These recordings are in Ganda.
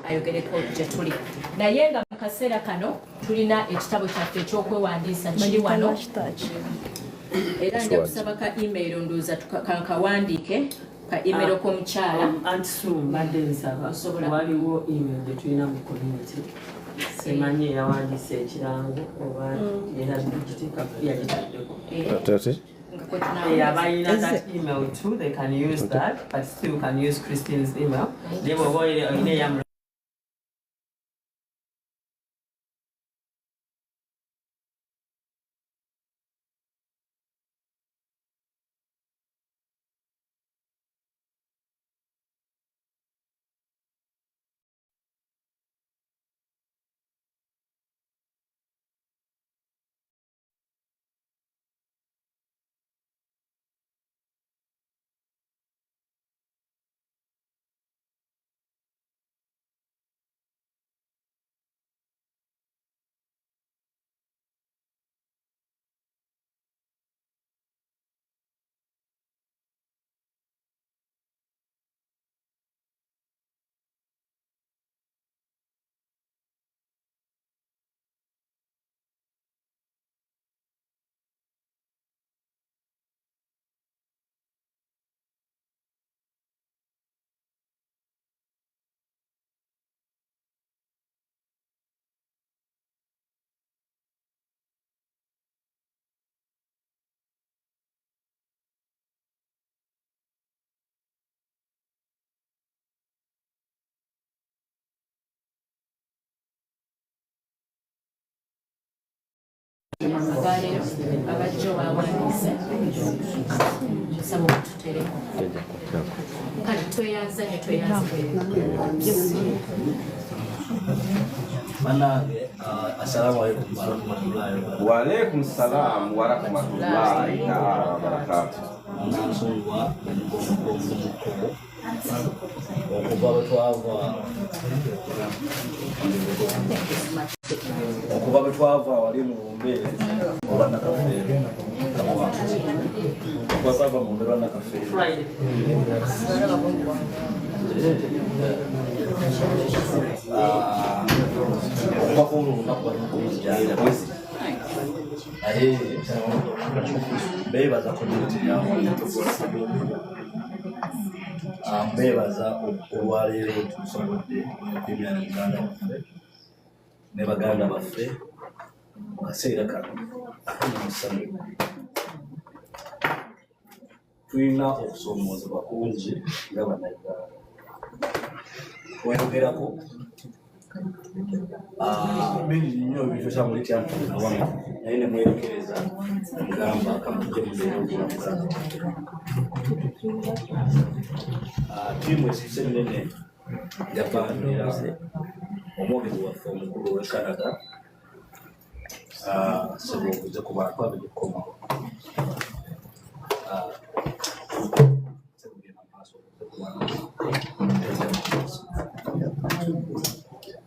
ayogereko gye tuli naye nga mu kaseera kano tulina ekitabo kyaffe ekyokwewandiisa kiri wano era nja kusaba ka email ndowooza kawandiike ka email k'omukyala mbadde nsaba waliwo email gye tulina mu community semanyi eyawandiisa ekirango oba era yagitaddeko abalina that email too, they can use that, but still can use Christine's email. They were worried abalero abajjo bawandiise nsaba okututereko kale tweyanza ne tweyanza Manage, assalamualaikum warahmatullahi wabarakatuh. Waalaikumsalam warahmatullahi wabarakatuh. Nansonga okuva bwe twava wali mu Mbeere oba Nakafeero twava mu Mbeere Nakafeero okuva olunaku balikuijanja naye beebaza community yawe beebaza olwaleero tusobodde okubyala muganda waffe ne baganda baffe mu kaseera kano ak'omusano tulina okusoomoozebwa kungi nga bannayuganda weyogerako bingi nnyo ebintu kyamulitya awamu naye ne mwerekereza ngamba kamutuje muzeeobulamula tiimu esiise nnene yafaanira omwogezi waffe omukulu w'e Canada sebwokuze ku bantu ab'ekikomawo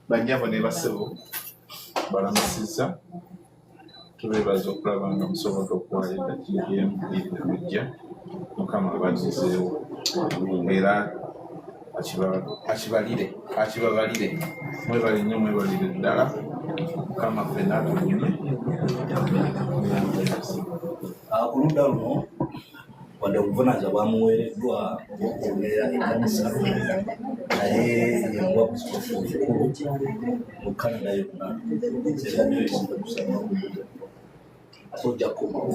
Banyabo ne basebo balamusizza tubeebaza okulaba nga musobola okuwalira kiryemulirira mujja Mukama abazizeewo era akibabalire mwebale nnyo mwebalire ddala Mukama ffenna atunyume ku ludda luno wadde obuvunaanyizibwa bwamuweereddwa obw'okwogera ekkanisa naye yemuwabuzi omukulu mu Canada yonna era nyo esinga kusaba ate ojja kukomawo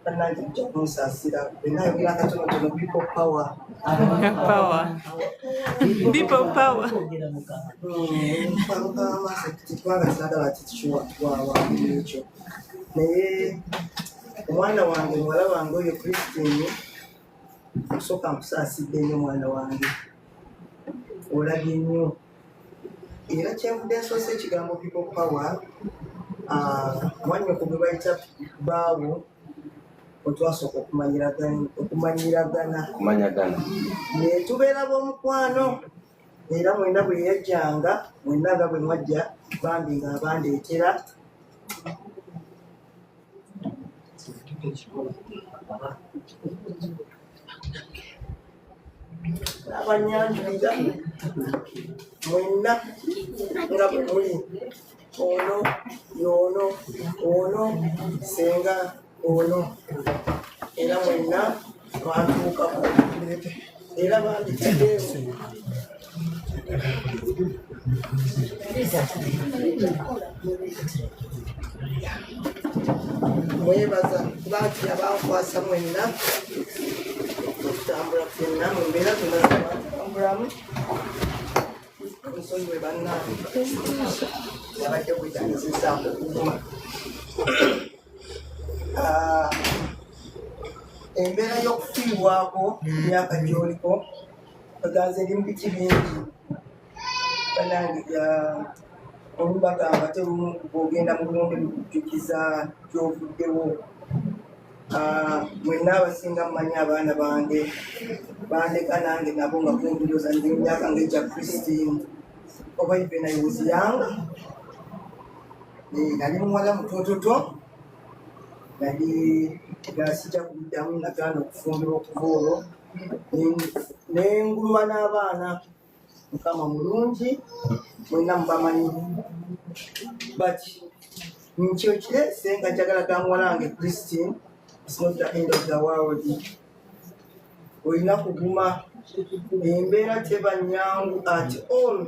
Banajja kunsaasira benayogera katonotono people power twagasaga bati tukiwawamu ekyo naye omwana wange muwala wange oyo Christine okusooka nkusaasidde nnyo omwana wange olabye nnyo era kyenvudde nsoose ekigambo people power mwannyoko gwe bayita baawo otwasooka okumanyiragana tubeera b'omukwano era mwena bwe yajjanga mwenna nga bwe mwajja bambi nga abandeetera abanyanjulira mwenna nga bwe muli ono y'ono ono senga ono era mwenna bantuukako era banditaddeewo mwebaza baati abankwasa mwenna okutambula fenna mu mbeera zonna zabatambulamu ensonyi bwe bannange yabadde bwetanyizizaako okuguma embeera y'okufiibwako emyaka gy'oliko baganze eri mu biki bingi bannange olumu bagamba terumu bw'ogenda mu lumbe lukujjukiza gy'ovuddewo mwenna abasinga mumanyi abaana bange bandeka nange nabo nga kunjulyoza ndi emyaka ng'egya Christine oba even I was young nali muwala mutototo nali gasijja kubiddamu nagaana okufumbirwa okuva olwo nenguluma n'abaana mukama mulungi mwenna mubamanyi but nkyo kirese nga njagala ga muwalange Christine. It's not the end of the world. Olina kuguma embeera teba nnyangu at all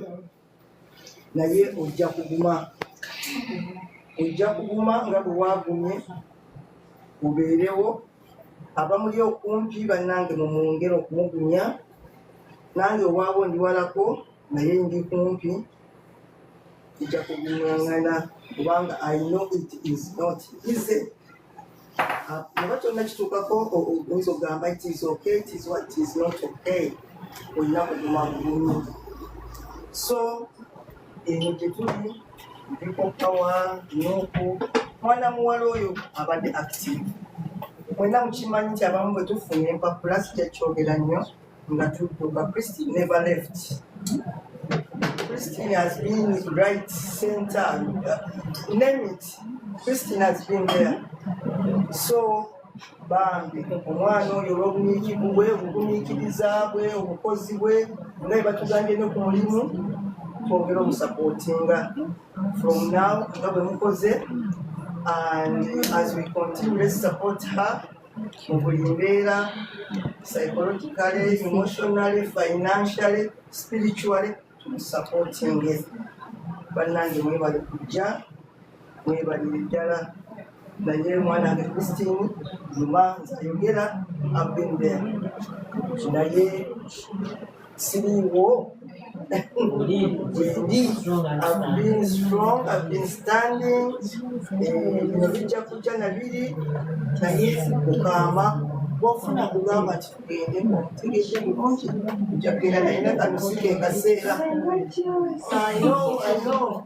naye ojja kuguma nga bwe waagumye ubeerewo abamuli okumpi bannange mumwongere okumugumya nange obwabo ndiwalako naye ndi kumpi ijja kugumyaŋŋana kubanga I know it is not easy. Never told me to go oyinza okugamba it is okay, it is what is not okay. Olina kuguma bulungi. So eno gye tuli ndiko power nuku mwana muwala oyo abadde active. Mwenna mukimanyi nti abamu bwe tufunye empapula sijakyogera nnyo nga tudduka. Christine never left. Christine has been right center, name it. Christine has been there. So bambi omwana oyo olw'obumiikivu bwe obugumiikiriza bwe obukozi bwe nga batugambye ne ku mulimu twongera omusapootinga from now nga bwe mukoze, and as we continue let's support her mu buli mbeera, psychologically, emotionally, financially, spiritually supporting. Bannange mwebale kujja mwebalire ddala naye mwanange Christine Zuma nzayogera I've been there naye siriiwo wendi. I've been strong, I've been standing bino bijja kujja nabiri naye okukaama bwofuna kugamba nti tugende omutegedde bulungi ojja kugenda nayina kanusika ekaseera I know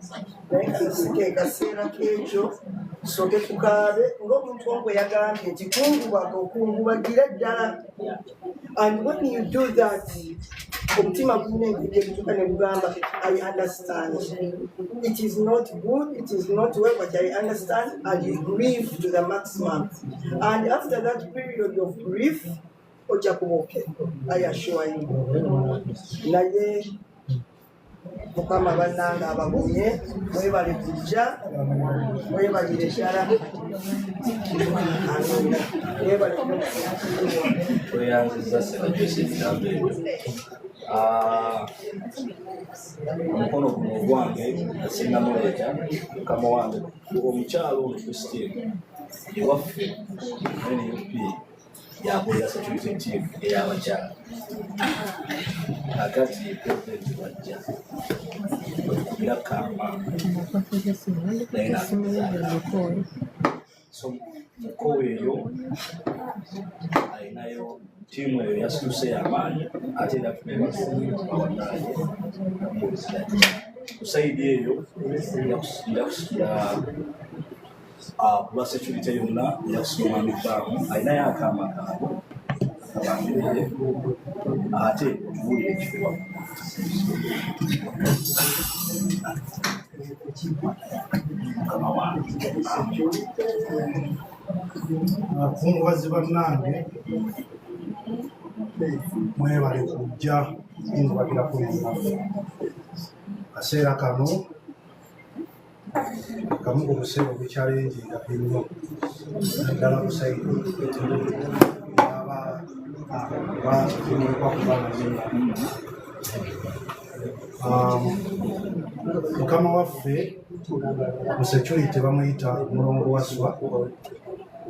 naye kanusika ekaseera k'ekyo tusooke tukaabe ng'omuntu ogwe yagambye nti kungubaga okungubagira ddala, and when you do that omutima gulina engeri etuuka ne gugamba I understand it is not good, it is not well, but I understand, and you grieve to the maximum, and after that period of grief ojja kuba okay, I assure you. Naye mukama bannange abagumye mwebale kujja mwebalire ddala mwebale tweyanziza Sena Joseph Nambe omukono guno ogwange asinnamuleeta mukama wange omukyalo ono Christine ewaffe NUP yakulira security chief ey'abakyala akati president wajja okubira kamba so mukowe eyo alinayo tiimu eyo yasituse y'amaanyi ate era tunebaawanaye ku saidi eyo kuba security yonna yakusumamibwaamu alinayo akaama kaabo kabambirire ate otubuulire ekifuba Kungubazi bannange mwebale kujja kungubagirako byonnaffe kaseera kano kamu ku buseera obukyalenjinga ennyo naddala kusaidi mukama waffe mu security bamuyita mulongo waswa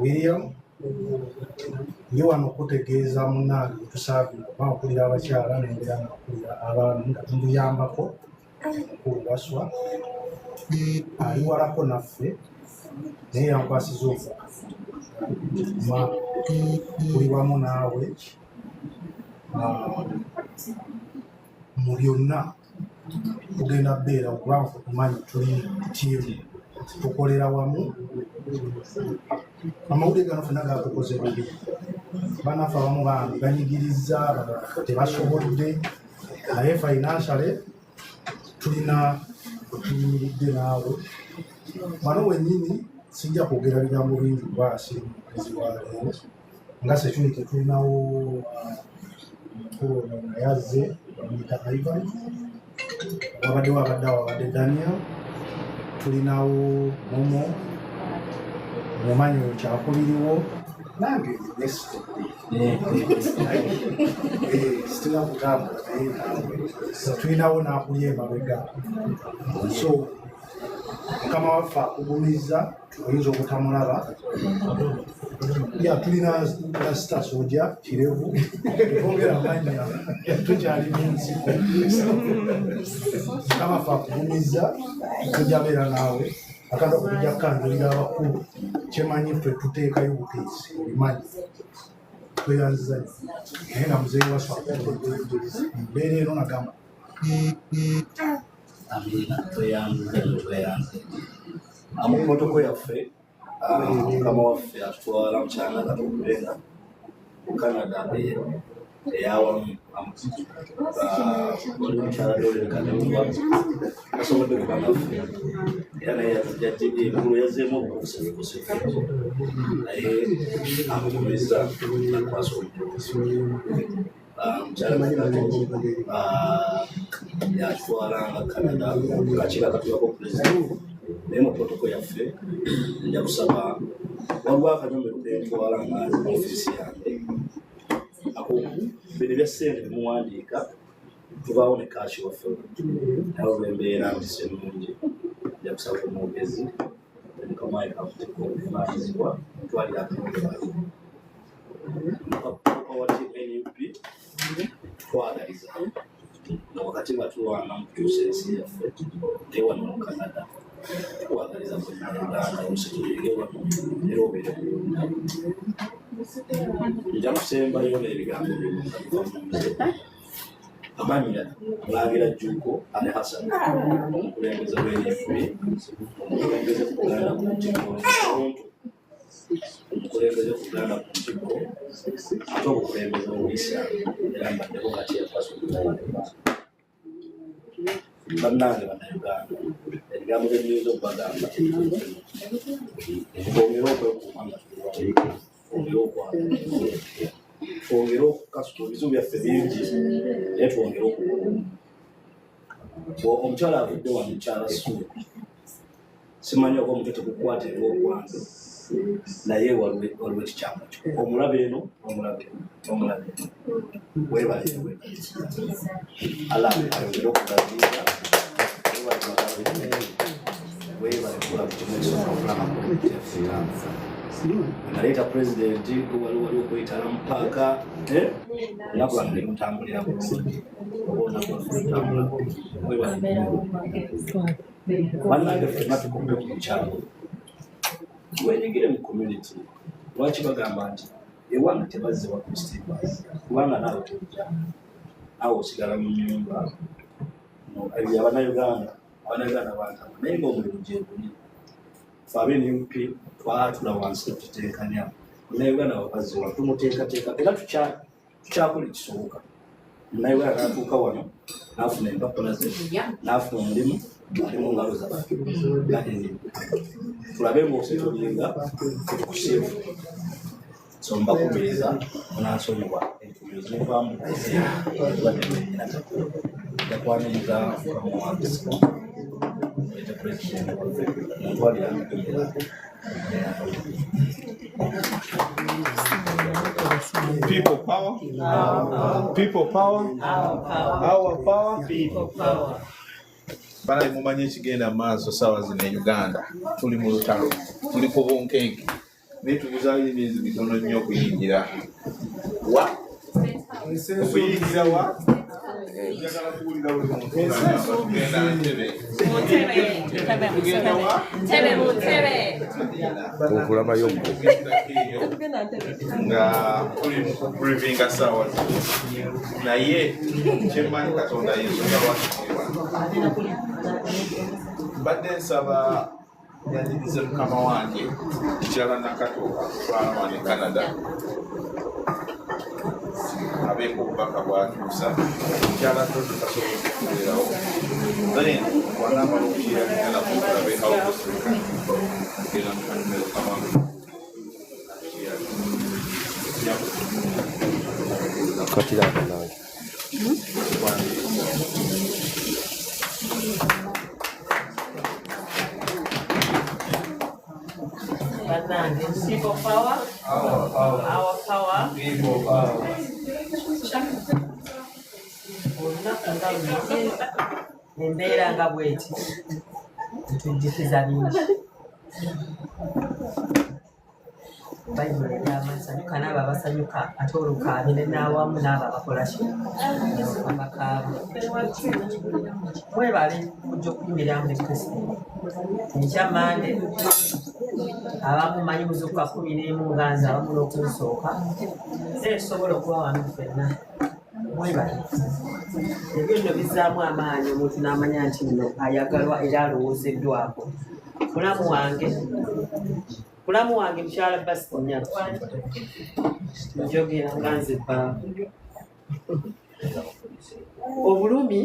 William ndi wano okutegeeza munnange tusaabi okuwulira abakyala n'embeera n'okuwulira abaami nga tumuyambako mukulu waswa ali walako naffe naye yankwasiza obukama kuli wamu naawe mu byonna tugenda beera okuba tumanyi tuli tiimu tukolera wamu. Amawulire gano ffenna gatukoze bubi banaffe abamu bambi banyigiriza tebasobodde naye financially tulina tuyimiridde naawe wano wennyini sijja kwogera bigambo bingi kuba siri mukwezi wa leero nga security tulinawo mukulu ono yazze bamuyita Ivan wabaddewo abadde Daniel tulinawo Momo mumanyi kyakuliriwo nange sitira kutambula naye tulinawo n'akuli emabega so mukama waffe akugumiza oyinza obutamulaba tulina lasita soja kirevu twongera amanya tukyali munsi mukama waffe akugumiza tujja beera naawe akanda okujja kukanjulira abakulu kyemanyi ffe tuteekayo buteesi obimanyi tweyanziza naye nga muzeeyi waswa mbeera eno nagamba amapotoko yaffe mukama waffe atutwala mukyanga katukubenga mu Canada eyawamu omukyala dolekadeuwa asobodde kubanaffe era naye yatujjajjegulu yazzeemu obukusefukusefu naye amukumiza nakwasa omutuusi mukyala yatutwalanga Canada kakira katulako pulezidenti naye mu protoko yaffe nja kusaba waliwo akanyomero kentwala nga mu ofiisi yange bino ebya ssente bimuwandiika tubaawo ne kaashi waffe nawe lwembeera mpise nungi nja kusaba omwogezi mukamwayi kakuteko okuvunaanyizibwa twalira akanyomero mukapuka wa tiimu NUP twagaliza nga wakati nga tulwana mu kukyusa ensi yaffe tewano mu Canada twagaliza Uganda omusekirire wano era obeere bulungi nja kusembayo n'ebigambo byomumuze amanya Mulangira Jjuuko ane Hassan omukulembeze w'enyefubi omukulembeze ku Buganda ku ntikko omukulembeze ku Buganda ku ntikko ate obukulembeze obuyisa era mbaddeko kati yakwasa okutwala bannange bannayuganda ebigambo byenyiza okubagamba twongere okwekuuma nga twongere okwagala twongere okukasuka ebizibu byaffe bingi naye twongere okukuuma omukyala avudde wa mukyala Ssuuli simanyi oba omutwe tegukwata era okwange naye waliwo ekikyamu omulabe eno omulabe webale ala ayongere okulabiza webale kulabu kimu ekisooka okulaba naleeta pulezidenti wali okuyitala mu paaka olunaku lwange lutambulira bulungi bannange ffenna tukombe ku mukyalo wenyigire mu community lwaki bagamba nti ewange tebazze wa Christmas kubanga naawe tojja naawe osigala mu nnyumba abannayuganda bantama naye ngaomulimu gyeguli fe ab'NUP twatula wansi netuteekanya munnayuganda bakazi wa tumuteekateeka era tukyakola ekisoboka munnayuganda n'atuuka wano n'afuna empapula ze n'afuna omulimu ali mu ngalo zaffe tulabe ng'ositulinga tukusiivu so mbakumiriza munansonyiwa entulo ezivaamu yakwaniriza omuwandiisiko ete pulezidenti waffe ntwalira mukugera People power. People power. Our power. People power. Bana mumanye ekigenda maaso sawa zino e Uganda tuli mu lutalo tuli ku bunkenke netubuzayo emyezi mitono nnyo okuyingira wa okuyingira wa njagala kuwulira buli muntu tugenda Ntebe okulabayo nga tuli mu kubrivinga sawa zino naye kyemmanyi Katonda yensonga lwaki mbadde nsaba yanirize mukama wange kirala nakatooka kutwala wano e Canada abeeko obubaka bwatuusa mukyala totukasobola okubeerawo naye wanamala okukiira ngenda kukulabe awokosika genda mukanyumero kama katiraka nange People power. Our power. people power Embeera nga bweti tujjukiza bingi bayibuli y'amasanyuka n'abo abasanyuka ate olukaabire n'awamu n'abo abakolaki abakaaba mwebale mujja okuyimirira mu Kristo enkya Mande abamu manyi muzuukuka 11 nga nze abamu n'okunsooka nsobola okuba wano ffenna mwebale ebyo nno bizzaamu amaanyi omuntu n'amanya nti nno ayagalwa era alowoozeddwako mulamu wange mukyala Basinya njogera nga nze bbaawe obulumi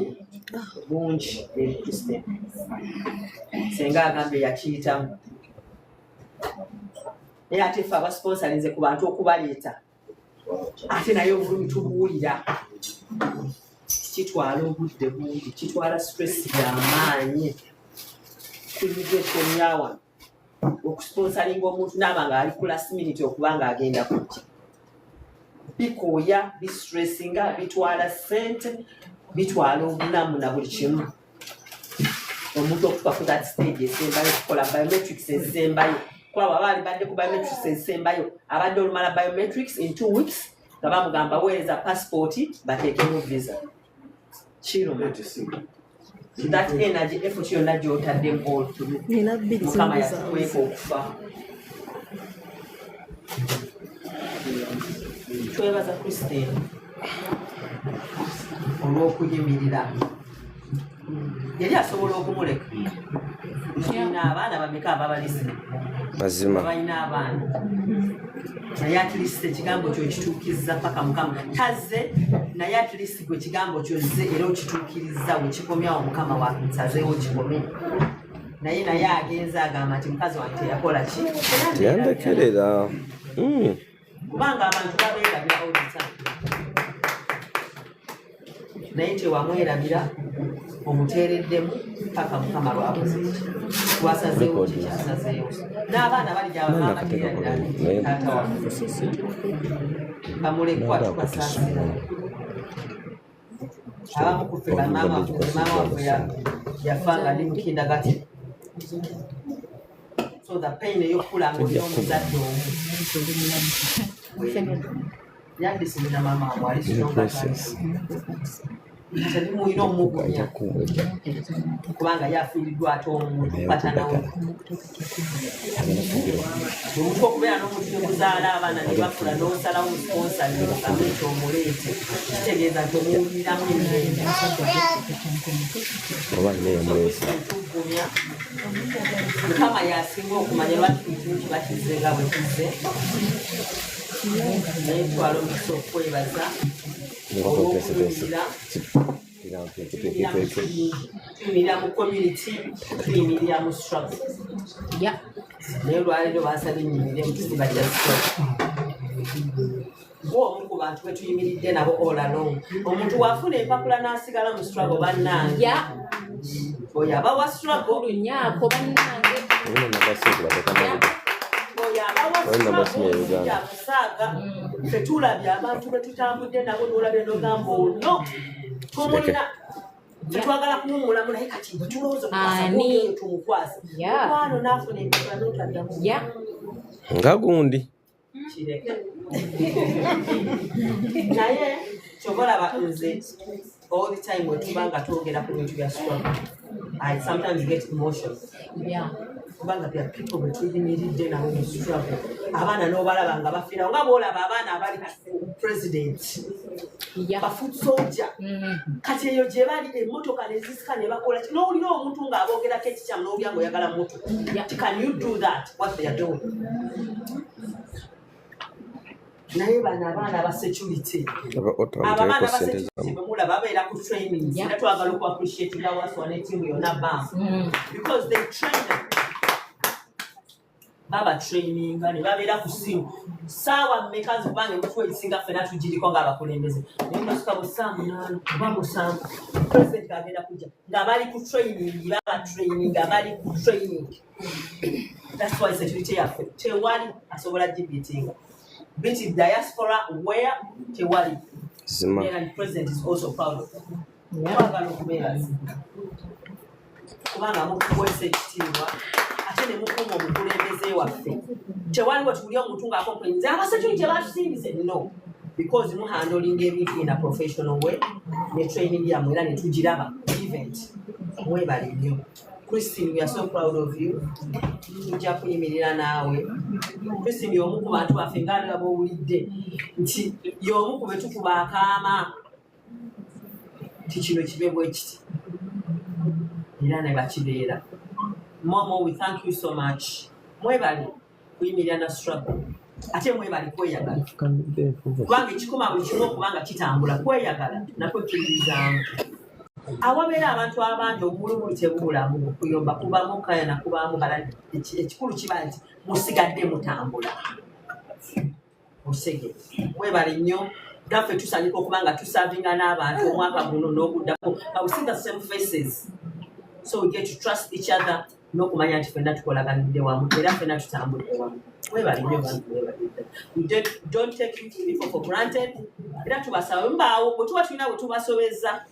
bungi eri Kristo senga agambye yakiyitamu naye ate ffe abasponsalinze ku bantu okubaleeta ate naye obulumi tubuwulira kitwala obudde bungi kitwala stress y'amaanyi kuligetomyawa okusponsalinga omuntu naaba nga ali ku last minute okuba nga agenda kujja bikooya bistressinga bitwala ssente bitwala obulamu na buli kimu omuntu okutuka ku that stage esembayo okukola biometrics ezisembayo kuba babaali badde ku biometrics ezisembayo abadde olumala biometrics in 2 weeks nga bamugamba weereza passport bateekemu visa kiruma that energy effort yonna gy'otadde mukama yakuweeka okufa twebaza Kristo olw'okuyimirira yali asobola okumuleka tulina abaana bameka ababalisi mazima balina abaana naye atilisite ekigambo kyo kituukiriza paka mukama taze naye atilisite gwe ekigambo kyozze era okituukiriza wekikomyawo mukama wansazeewo kikome naye agenza agamba nti mukazi wange teyakola ki yandekerera kubanga abantu babeerabira olita naye tewamwerabira omuteereddemu paka mukama lwabuze twasazeewo kyekyasazeewo n'abaana bali gyabamaamatirira taata waffe bamulekwa tubasaasira abamu kuffe bamaama waffe yafa nga ndi mukindagati so the pain ey'okukula ng'olina omuzadde omu yandisomera maama wange ali muyina omumugunya kubanga yafiiriddwa ate omuntu patanawo omuntu okubeera n'omuntu nemuzaala abaana ne bakula n'osalawo musponsalingamu ekyomuleete kitegeeza nti omuwuliramu emirembe tugumya mukama yasinga okumanya lwaki ekimu kiba kizze nga bwe kizze naye twala omukisa okwebaza olw'okuwulira tuyimirira mu community tuyimirira mu struggle naye olwaleero baasaba ennyimire mu kiziba kya struggle omu ku bantu betuyimiridde nabo all along omuntu waafuna empapula n'asigala mu struggle bannange oyo abawa struggle nyako bannange yakusaaga ffe tulabye abantu betutambudde nabo n'olabye n'ogamba onyo tumulina tetwagala kumuwulamu naye kati bwetulowooza oyo tumukwasa okwano naafuna empapula n'otaddamu nga gundi kireke naye kyobalaba nze all the time wetuba nga twogera ku bintu bya struggle I sometimes get emotional kubanga bya people betuyimiridde nabo mu struggle abaana n'obalaba nga bafiirawo nga boolaba abaana abali president bafoot soldier kati eyo gye bali emmotoka nezisika ne bakola n'owulira omuntu ng'aboogerako ekikyamu n'owulira ng'oyagala moto can you do that what they are doing naye bano abaana aba security abaana aba security bemula babeera ku training era twagala oku appreciate nga waswa ne team yonna bam because they train them baba training ne babeera ku simu saawa mmeka zikubanga emutwe esinga ffena tugiriko ng'abakulembeze naye basuka busaamu naano oba musanvu president agenda kujja nga bali ku training baba training nga bali ku training that's why security yaffe tewali asobola gibitinga British diaspora where tewali and the president is also proud of it. Kubanga mukuwese ekitiibwa ate ne mukuma omukulembeze waffe tewali wetuwulya omuntu ng'akomplainze abasecurity tebatusindise no because muhandling ebintu in a professional way ne training yammwe era ne tugiraba event mwebale nnyo Christine, we are so proud of you. Tujja kuyimirira naawe. Christine y'omu ku bantu baffe ng'alaba b'owulidde nti y'omu ku betukuba akaama nti kino kibe bwe kiti era ne bakibeera. Momo, we thank you so much. Mwebale kuyimirira na struggle. Ate mwebale kweyagala. Kubanga ekikuma buli kimu okubanga kitambula kweyagala nakwe kiririzaamu. Awabeera abantu abangi obulumi tebubulamu okuyomba kubamu kaya nakubaamu bala ekikulu kiba nti musigadde mutambula osege mwebale nnyo gaffe tusanyuka okuba nga tusavinga n'abantu omwaka guno n'okuddako we see the same faces so we get to trust each other n'okumanya nti ffenna tukolaganidde wamu era ffenna tutambudde wamu mwebale nnyo bantu we don't take you people for granted era tubasabe mbaawo bwe tuba tulina bwe tubasobezza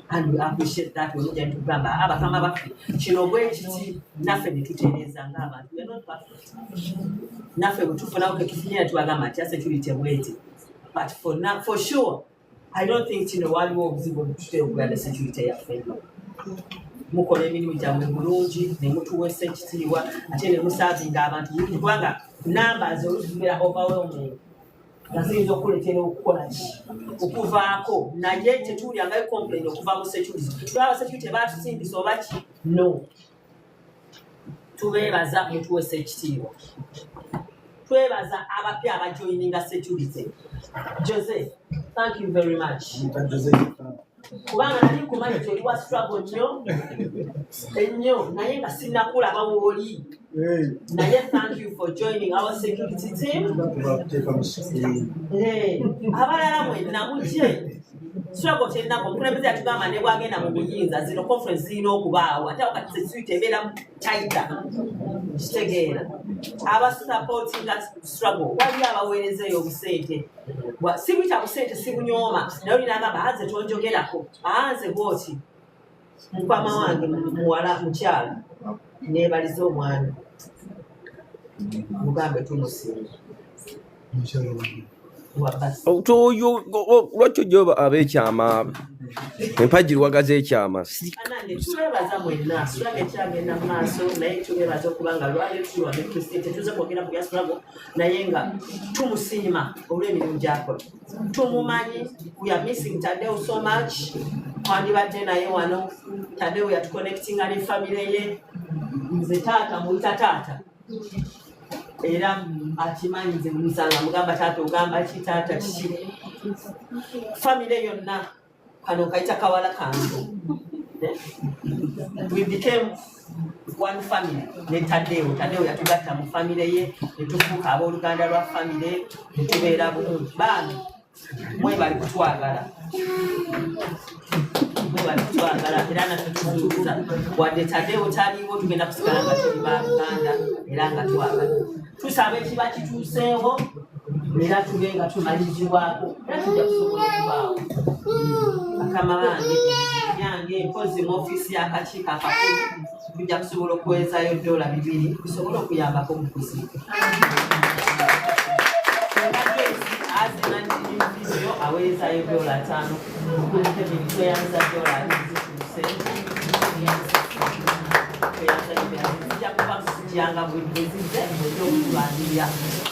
and we appreciate that when we tugamba abakama baffe kino bwe kiti naffe ne tutereeza ng'abantu we are not perfect naffe bwe tufunawo ke tufunira tubagamba nti security bweti but for sure I don't think kino waliwo obuzibu obututeekuganda security yaffe mukola emirimu gyammwe bulungi ne mutuweesa ekitiibwa ate ne musaavinga abantu bulungi kubanga numbers oluzibeera overwhelming Naziyinza okuleetera okukola ki okuvaako naye tetuulyangayo complain okuva mu security tulaba security baatusindisa oba ki no tubeebaza mutuweesa ekitiibwa twebaza abapya abajoyininga security Jose thank you very much kubanga nali kumanyi nti oliwa struggle ennyo naye nga sinnakulaba wooli naye thank you for joining our security team abalala mwenna mujje struggle tenako omukulembeze yatugamba ne bwagenda mu buyinza zino conference zirina okubaawo ate wakati security ebeera taita kitegeera abasupportinga struggle wali abaweerezeeyo obusente si buyita busente si bunyooma naye olinagamba anze tonjogerako anze bwoti mukwama wange muwala mukyala neebaliza omwana mugambe tumusinga oyo lwaki ojja ab'ekyama empagirwagaza ekyama tubeebaza mwenna struggle ekyagenda mu maaso naye tubeebaza okubanga lwali tulwadde kristi tetuze kwogera ku bya struggle naye nga tumusiima olw'emirimu gy'akola tumumanyi we are missing Tadeu so much twandibadde naye wano Tadeu yatuconnectinga ne famire ye nze taata muyita taata era akimanyi nze musanga mugamba taata ogamba ki taata kiki famire yonna kano kaita kawala kange. We became one family. Ne Tadeo yatugatta mu family ye, ne tufuuka abooluganda lwa family, ne tubeera bulungi. Baami mwe bali kutwagala. Era naffe tutuuza wadde Tadeo taliwo tugenda kusigala nga tuli baaluganda era nga twagala. Tusaba ekiba kituuseewo era tube nga tumalizibwako era tujja kusobola okubaawo. Bakama bange yange mpozi mu ofiisi y'akakiiko akakulu tujja kusobola okuwezayo $200 tusobole okuyambako mu kuziika. Video awezayo $5 okuleka ebitweyanza $1 bwezizze okutubanirira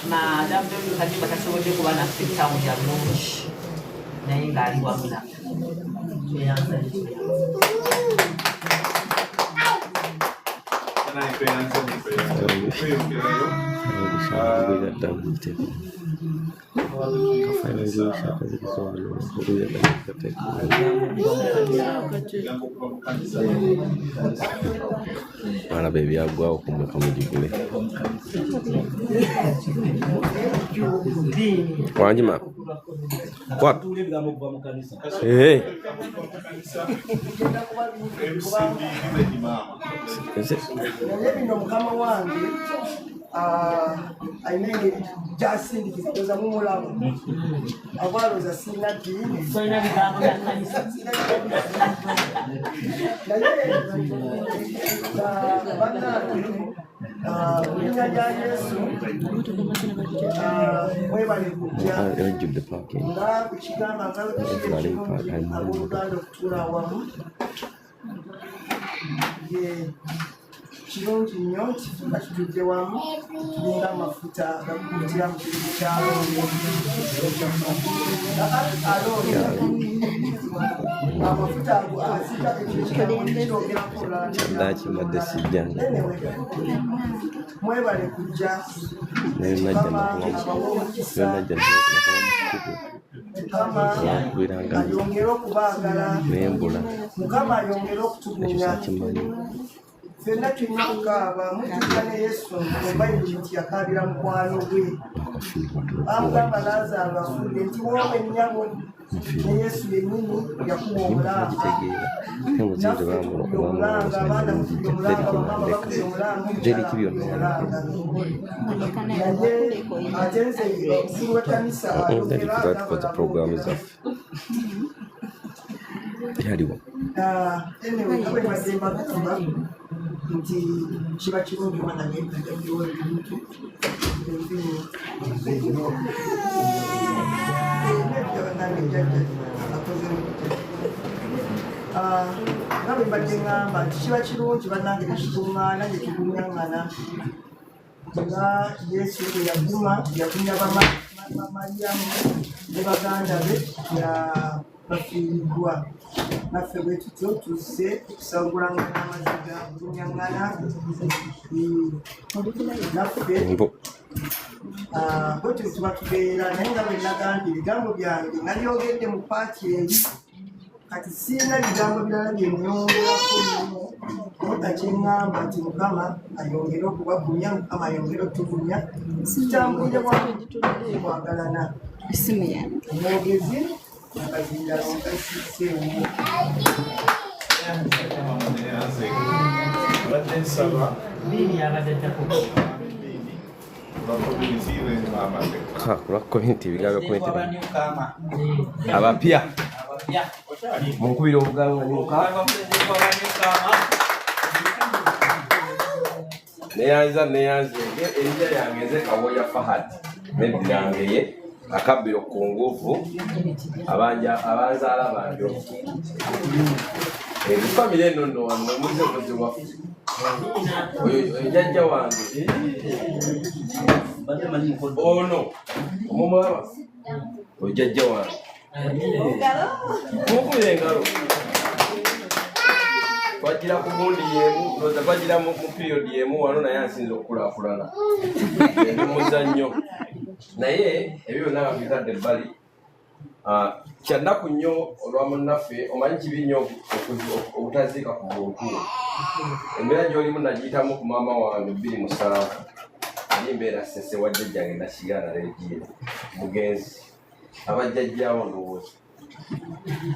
madamu katimba tasobodde kuba naffe etamu ya lungi naye ng'ali wamu naffe tweyanza Mana baby agwa kumwe kamujigule. Wanjima. What? Eh. Mukama wange ayinenge jasindikiza mu mulamu abaloza sina dini Soina bigambo bya kanisa. Linnya lya Yesu mwebale kujja nga kukigamba nga abooluganda okutuula awamu kirungi nnyo nti nga tutudde wamu tulinga amafuta gakutira mu kizibu kya amafuta ago azita ekyogerako ndakimadde sijjanga mwebale kujja ayongere okubaagala Mukama ayongere okutugunya ffenna tulina okukaaba mutujja ne Yesu mu Bayibuli nti yakaabira mukwano gwe bamugamba Laazaalo afudde nti woome nnyabo ne Yesu yennyini yakuba omulanga naffe tufudde omulanga abaana mufudde omulanga bamama bafudde omulanga naye ate nze omukulu w'ekkanisa nti kiba kirungi omwana ng'empagajjowa ebintu nga bwe mbadde ŋŋamba nti kiba kirungi bannange nekituŋŋaana ne tuguŋŋaŋŋana nga Yesu bwe yagumya Mariyamu ne baganda be bafiiriddwa naffe bwe tutyo tuzze okusangulangana amaziga kuguŋŋaŋŋana naffe bwetyo tuba tubeera naye nga bwe nagambye ebigambo byange nabyogedde mu paati eri kati siina bigambo birala bye nnyongerako nnyo naye kyeŋŋamba nti Mukama ayongere okubagumya Mukama ayongere okutugumya tutambulire wamu twagalana omwogezi akazindala okasiseewo badde nsaba Bini abadaddako kulwa komenti ebigambo komenti abapya munkubira obuganga neyanza erija yange nze Kaboya Fahad neddi yange ye akabbiro ku nguvu abanzaala bange efamire eno nno wano muze muzi waffe oyo jjajja wange ono omumwaba oyo jjajja wange mukubira engalo twagira ku gundi yemu loza twagira mu periodi yemu wano naye asinza okukulaakulana emuzannyo naye ebyo byonna babitadde ebbali Kyannaku nnyo olwa munnaffe omanyi kibi nnyo obutaziika ku muntu. Embeera gy'olimu nagiyitamu ku maama wange 2007 ali mbeera sese wa jjajjange nakigaana leegiye mugenzi abajjajjaawo ndowooza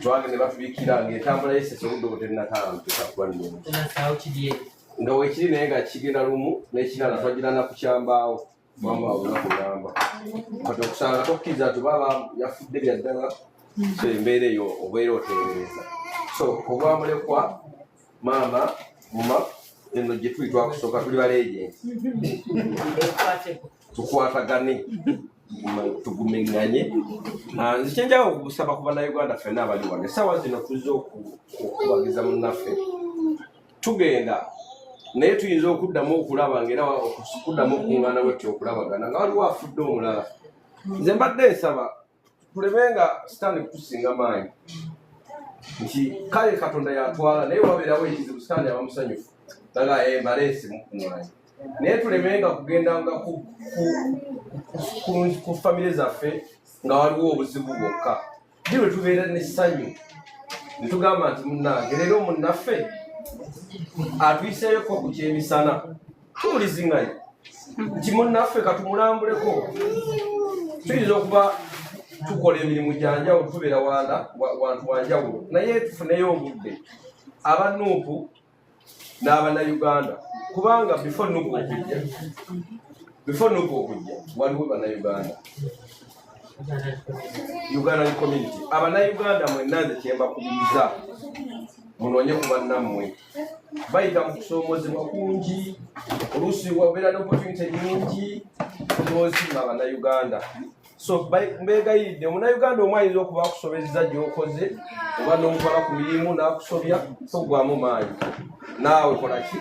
twagende batubiikira ng'etambula y'esese obudde obuterinatambika kuba nnungi nga weekiri naye nga kigenda lumu n'ekirala twagirana ku kyambaawo maama waabula kugamba kati okusanga tokkiriza tubaba yafudde byaddala so embeera eyo obeera oteebereza so obwamulekwa maama muma eno gye tuli twakusooka tuli baleegenti tukwatagane tugumeŋŋanye nze kyenjaga okubusaba ku bannayuganda ffenna abali wano essaawa zino tuzze okubagiza munnaffe tugenda naye tuyinza okuddamu okulaba ngaera okuddamu okuŋŋaana bwetti okulabagana nga waliwo afudde omulala nze mbadde nsaba tulemenga sitaani kutusinga maanyi nti kale Katonda yatwala naye wabeerawo ekizibu sitaani aba musanyufu naga mbaleesi mukuŋŋaanya naye tulemenga kugendanga ku famire zaffe nga waliwo obuzibu bwokka bwe tubeera n'essanyu ne tugamba nti munnange leero munnaffe atuyiseyoko ku kyemisana tuwuliziŋŋanya nti munnaffe katumulambuleko tuyinza okuba tukola emirimu gyanjawulo tubeera wantu wanjawulo naye tufuneyo obudde abanuupu n'abannayuganda kubanga before nuupu okujja waliwo bannayuganda Ugandan community abannayuganda mwenna nze kyembakubiriza munoonye ku bannammwe bayita mu kusoomozebwa kungi oluusi wabeera n'opportunity nyingi n'ozima abannayuganda so mbeegayiridde munnayuganda omu ayinza okuba akusobezza gy'okoze oba n'omutwala ku mirimu n'akusobya togwamu maanyi naawe kolaki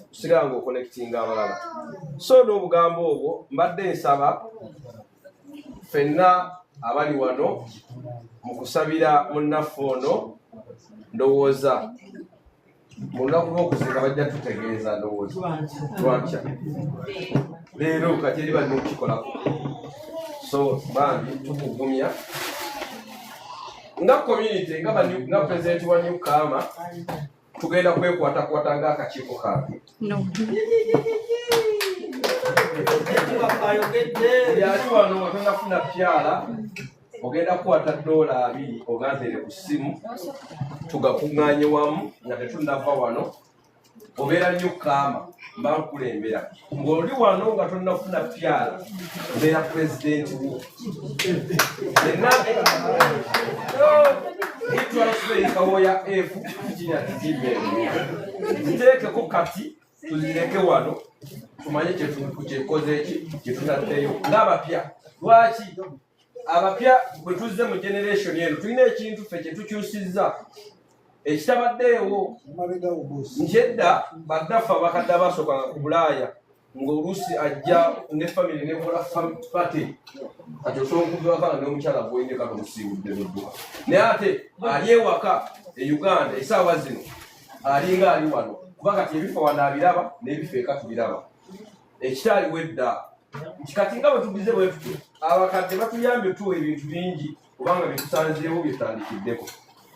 kusigala ng'okonekitinga abalala so n'obugambo obwo mbadde nsaba ffenna abali wano mu kusabira munnaffe ono ndowooza mu lunaku lw'okuzika bajja tutegeeza ndowooza twakya leero kati eri balina okukikolako so bambi tukugumya nga community nga pulezidenti wa New Kama tugenda kwekwatakwata ng'akakiiko kaabwe yali wano tonafuna pyala ogenda kukwata $2 oganzere ku ssimu tugakuŋŋaanye wamu nga tetunava wano obeera New Kama mba nkulembera ng'oli wano nga tonafuna pyala obeera pulezidenti wo itwalasubeikawoya efu ziteekeko kati tuzireke wano tumanye kyekoze eki kyetunaddeyo ng'abapya lwaki abapya bwe tuzze mu generation eno tulina ekintu ffe kyetukyusizza ekitabaddeewo nkyedda baddaffe abakadde abasookanga ku Bulaaya ng'oluusi ajja ne famire nekola pate kati osobola okuvaaka n'omukyala bwoyine kati omusiibudde n'edduka naye ate ali ewaka e Uganda essaawa zino alinga ali wano kuba kati ebifo wano abiraba n'ebifo eka tubiraba ekitaaliwo edda kati nga bwe tugize bwe tutyo abakadde batuyambye tuwa ebintu bingi kubanga byetusanzeewo byetutandikiddeko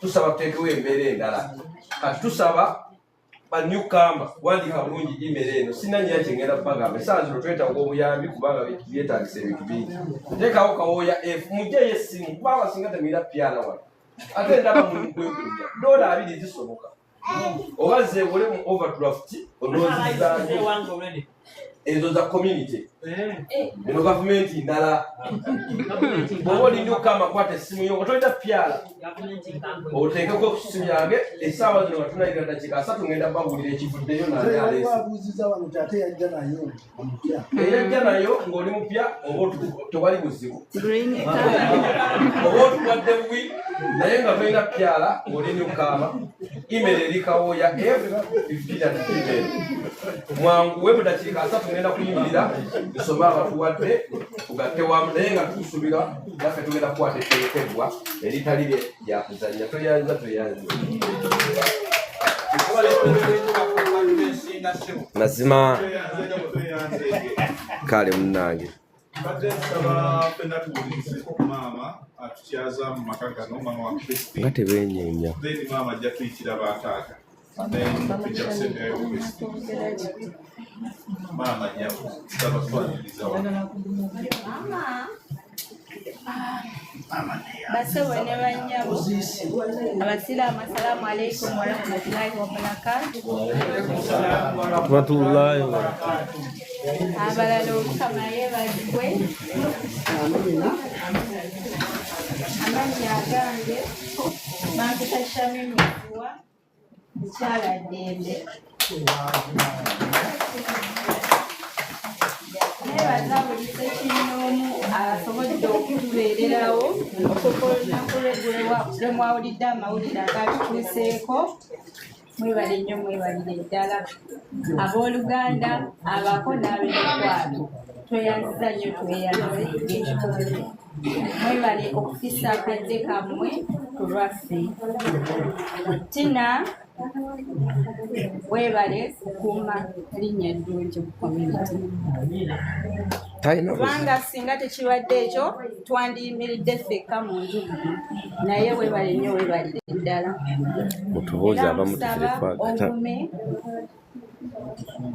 tusaba tuteekewo embeera endala kati tusaba ba New Kama wandika bulungi email eno sinanya kyengenda bagamba essaawa zino twetaaga obuyambi kubanga byetaagisa ebintu bingi teekawo kawoya efu mujjeyo essimu kubanga singa temwira pyala wano ate ndaba mukwekunya $2 zisoboka oba zeebole mu overdraft onoozizaayo ezo za community eno gavumenti ndala bwoba oli New Kama kwata essimu yo otolina pyala oteekeko ku ssimu yange essaawa zino nga tunayira dakiika 3 ngenda bawulira ekivuddeyo eyajja nayo ng'oli mupya oba tewali buzibu oba otukwadde bubi naye nga tolina pyala ng'oli New Kama email eri kawoya f15 mwanguwe mu dakiika 3 ngenda kuyimirira nsoma abatuwadde tugatte wamu naye nga tusuubira naffe tugenda kukwata etterekebwa eritali lyakuzannya toyanza mazima kale munnange Badde nsaba ffenna tuwulirizeko ku maama atukyaza mu maka gano, maama wa Kristi. nga tebenyeenya Then maama ajja tuyitira baataata. Then tujja kusembayo Kristi. Maama nnyabo nsaba twaniriza wano. Basebo ne bannyabo abasiraamu assalaamu alaikum warahmatullahi wabarakatuh. Abalala Omukama yeebazibwe. Amannya agange Mankita Shamim Mutuwa mukyala Ddembe. Neebaza buli ssekinnoomu asobodde okutubeererawo okukola olunaku lwe mwawulidde amawulire agatutuuseeko. Mwebale nnyo, mwebalire ddala. Abooluganda, abako n'ab'emikwano, tweyanziza nnyo, tweyanze ekitole. Mwebale okufissa akadde kammwe ku lwaffe. Tina weebale kukuuma linnya ddungi mu community. Kubanga singa tekibadde ekyo twandiyimiridde ffekka mu nju, naye weebale nnyo, weebalire ddala.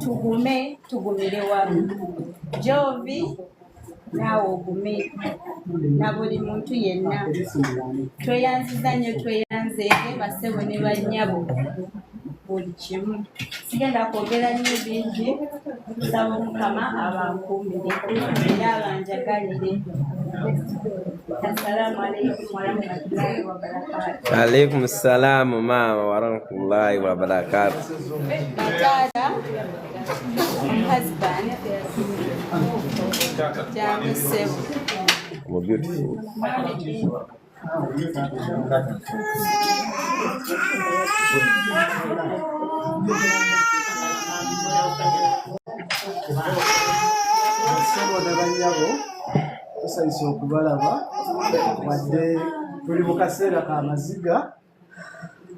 Ogume tugumire wamu. Jovi naawe ogume na buli muntu yenna. Tweyanziza nnyo, tweyanzeege basebo ne bannyabo buli kimu. Sigenda kwogera nnyo bingi, nsaba Omukama abankuumire era abanjagalire. Assalamu alaikum warahmatullahi wabarakatuh. Alaikum salam mama warahmatullahi wabarakatuh. Taata, husband, Jangu Sebo. Beautiful. Basebo ne bannyabo tusanyusa okubalaba wadde tuli mu kaseera ka maziga,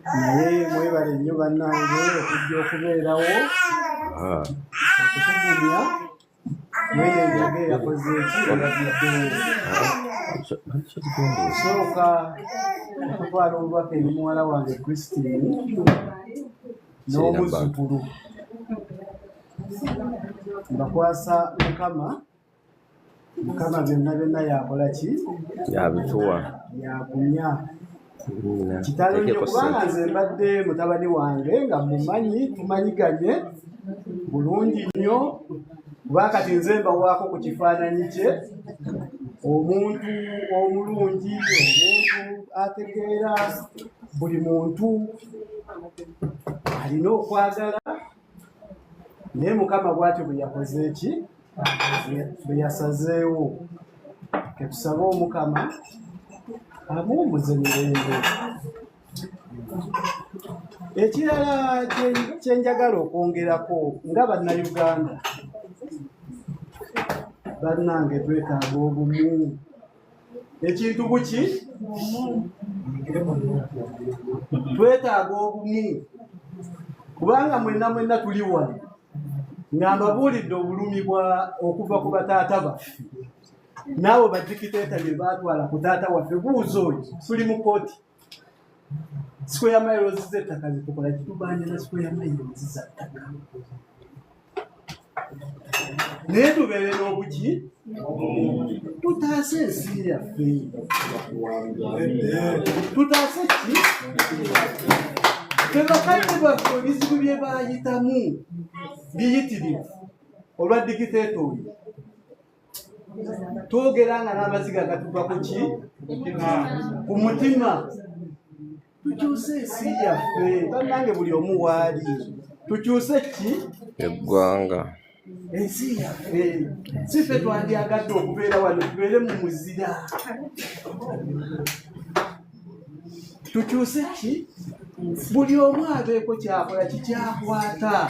naye mwebale nnyo bannange okujja okubeerawo okutugumya. Mwenyenjage yakoze eki erabiddewo. Sooka okutwala obubaka eri muwala wange Christine n'omuzzukulu. Mbakwasa Mukama byonna byonna yakola ki? Yabituwa. Yakunya. Kitalo nnyo kubanga nze mbadde mutabani wange nga mumanyi, tumanyiganye bulungi nnyo. Kuba kati nze mbawaako ku kifaananyi kye, omuntu omulungi, omuntu ategeera buli muntu alina okwagala. Naye Mukama bw'atyo bwe yakoze eki, bwe yasazeewo. Ketusabe Omukama amuwummuze mirembe. Ekirala kye njagala okwongerako nga Bannayuganda, bannange twetaaga obumu. Ekintu buki? Twetaaga obumu. Kubanga mwenna tuli wano nga mbabuulidde obulumi okuva ku bataata baffe. Naawe badikiteeta bye baatwala ku taata waffe, buuza oyo, tuli mu kooti. Square miles z'ettaka zitukola kitubanja na square miles za ttaka. Naye tubeere n'obuki? Tutaase ensi yaffe. Tutaase ki? Ffe bakadde baffe ebizibu bye baayitamu biyitirivu olwa dikiteeta oyo. Twogera nga n'amaziga gatuva ku ki? Ku mutima. Tukyuse ensi yaffe. Bannange buli omu waali. Tukyuse ki? Eggwanga. Ensi yaffe. Si ffe twandyagadde okubeera wano, tubeere mu muzira. Tukyuse ki? Buli omu abeeko kyakola kikyakwata.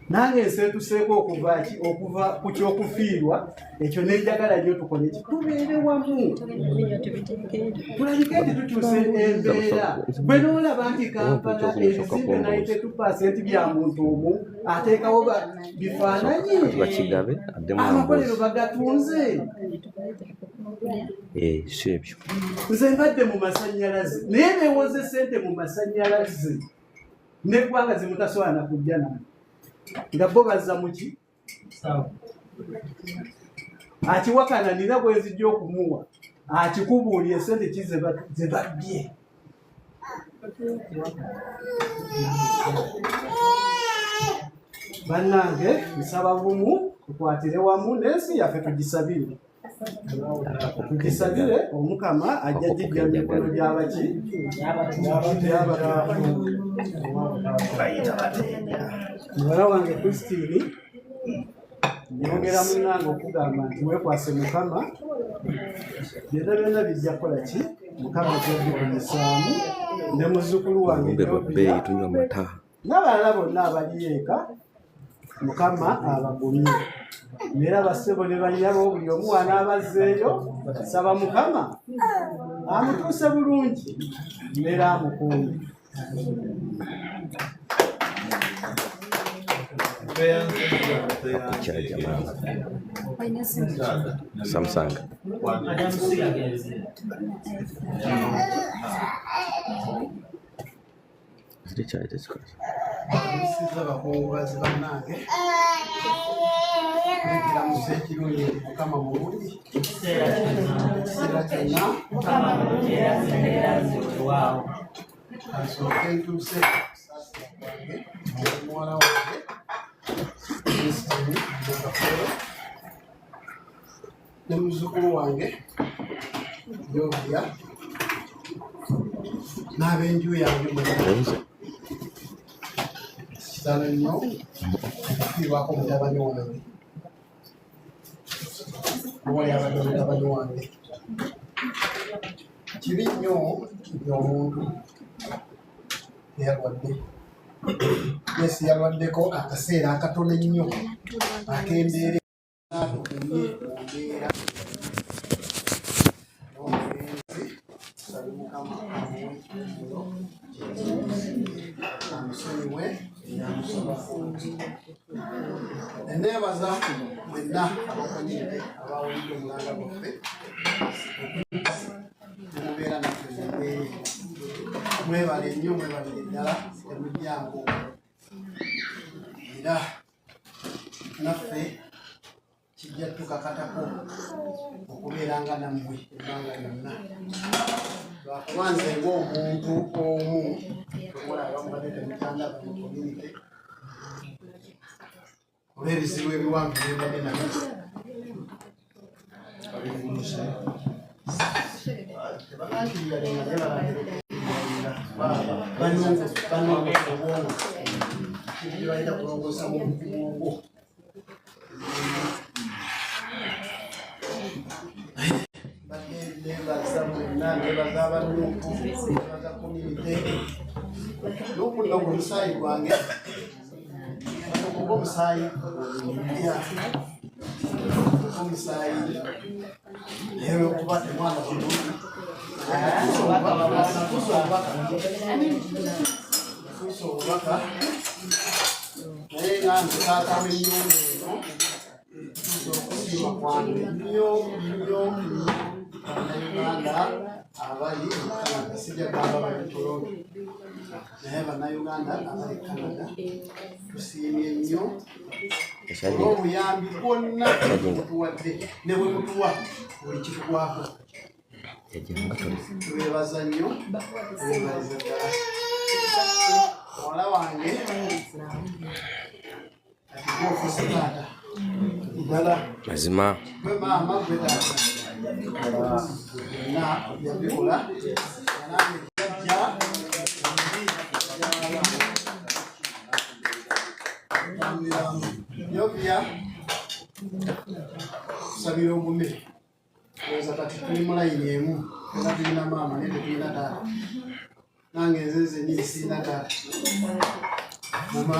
Nange nseetuseeko okuva ku ky'okufiirwa, ekyo nenjagala nnyo tukole ki? Tubeere wamu. Tulabike nti tukyuse embeera. Bwe n'olaba nti Kampala ebizinga 92% bya muntu omu, ateekawo bifaananyi bakigabe addemu amakolero bagatunze si ebyo nze mbadde mu masannyalaze naye beewoze ssente mu masannyalaze neggwanga zimutasobola nakujja nano nga bo bazza muki akiwakana nina bwe nzijja okumuwa akikubuulye ssente ki ze babbye bannange nsaba bumu tukwatire wamu n'ensi yaffe tugisabire omukama ajja jijja mu mikono gy'abaki muwala wange Christine nyongera munnange okugamba nti weekwase mukama byonna byonna bijja kukola ki mukama gyobikunyisaamu ne muzzukulu wange tunywa mata n'abalala bonna abali eka mukama abagumye era bassebo ne banyabo buli omu wanaabazzeeyo saba mukama amutuuse bulungi neera amukuumi Samsung. abakungubazi bannange ekiramusa ekirungi mukama mulungi ekiseera kyonna asooke ntuuse muwala wange Christine Mukafero ne muzzukulu wange Yovia n'ab'enju yange mwenna kitalo nnyo okufiibwako mutabani wange owa yabadde mutabani wange kibi nnyo omuntu eyalwadde yesi yalwaddeko akaseera akatono ennyo ak'embeera atukumye mumbeera n'omugenzi sabe mukama amusonyiwe eneebaza mwenna abakonyedde abawulidde omulanga gwaffe nemubeera naffe nembeere mwebale nnyo mwebalire ddala temujjangu era naffe kijja tukakatako okubeeranga nammwe ebbanga lyonna lwakuba nze ng'omuntu omu omulaba mubadde temutandaba mu community olw'ebizibu ebiwanvu byebadde nabyo banongosa obwongo kibalina kulongosa mu bwongo nebaza mwenna nebaza abanuku nebaza community n'okuno gwe musaayi gwange okuba omusaayi omusaayi naye okuba temwana bulungi fuusa obubaka naye nga nzikaakama ennyumba eno okusiima kwange nnyo nnyo bannayuganda abali Canada sijja gamba bali Toronto naye bannayuganda abali Canada tusiimye nnyo n'obuyambi bwonna mutuwadde ne bwe mutuwa buli kitugwako tubeebaza nnyo tubeebaliza ddala muwala wange atikofuusa taata ddala mazima gwe maama gwe taata na yabikola nange jajja Yovia tusabira obume oza kati tuli mu layini emu era tulina maama naye tetulina taata nange nzenze nyini sirina taata mama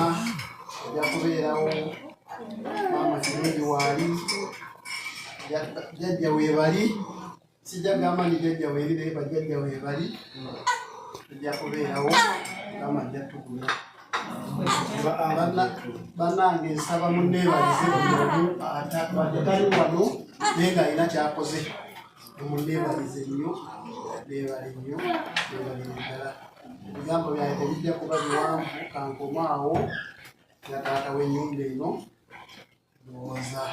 ojja kubeerawo maama kirungi waali jjajja weebali sijja gamba ni jjajja weeri naye bajjajja weebali tujja kubeerawo mukama ajja tugumya bannange nsaba munneebalize omuntu atali wano naye ng'alina kyakoze munneebalize nnyo neebale nnyo neebale ddala ebigambo byange tebijja kuba biwanvu kankomaawo nga taata w'ennyumba eno ndowooza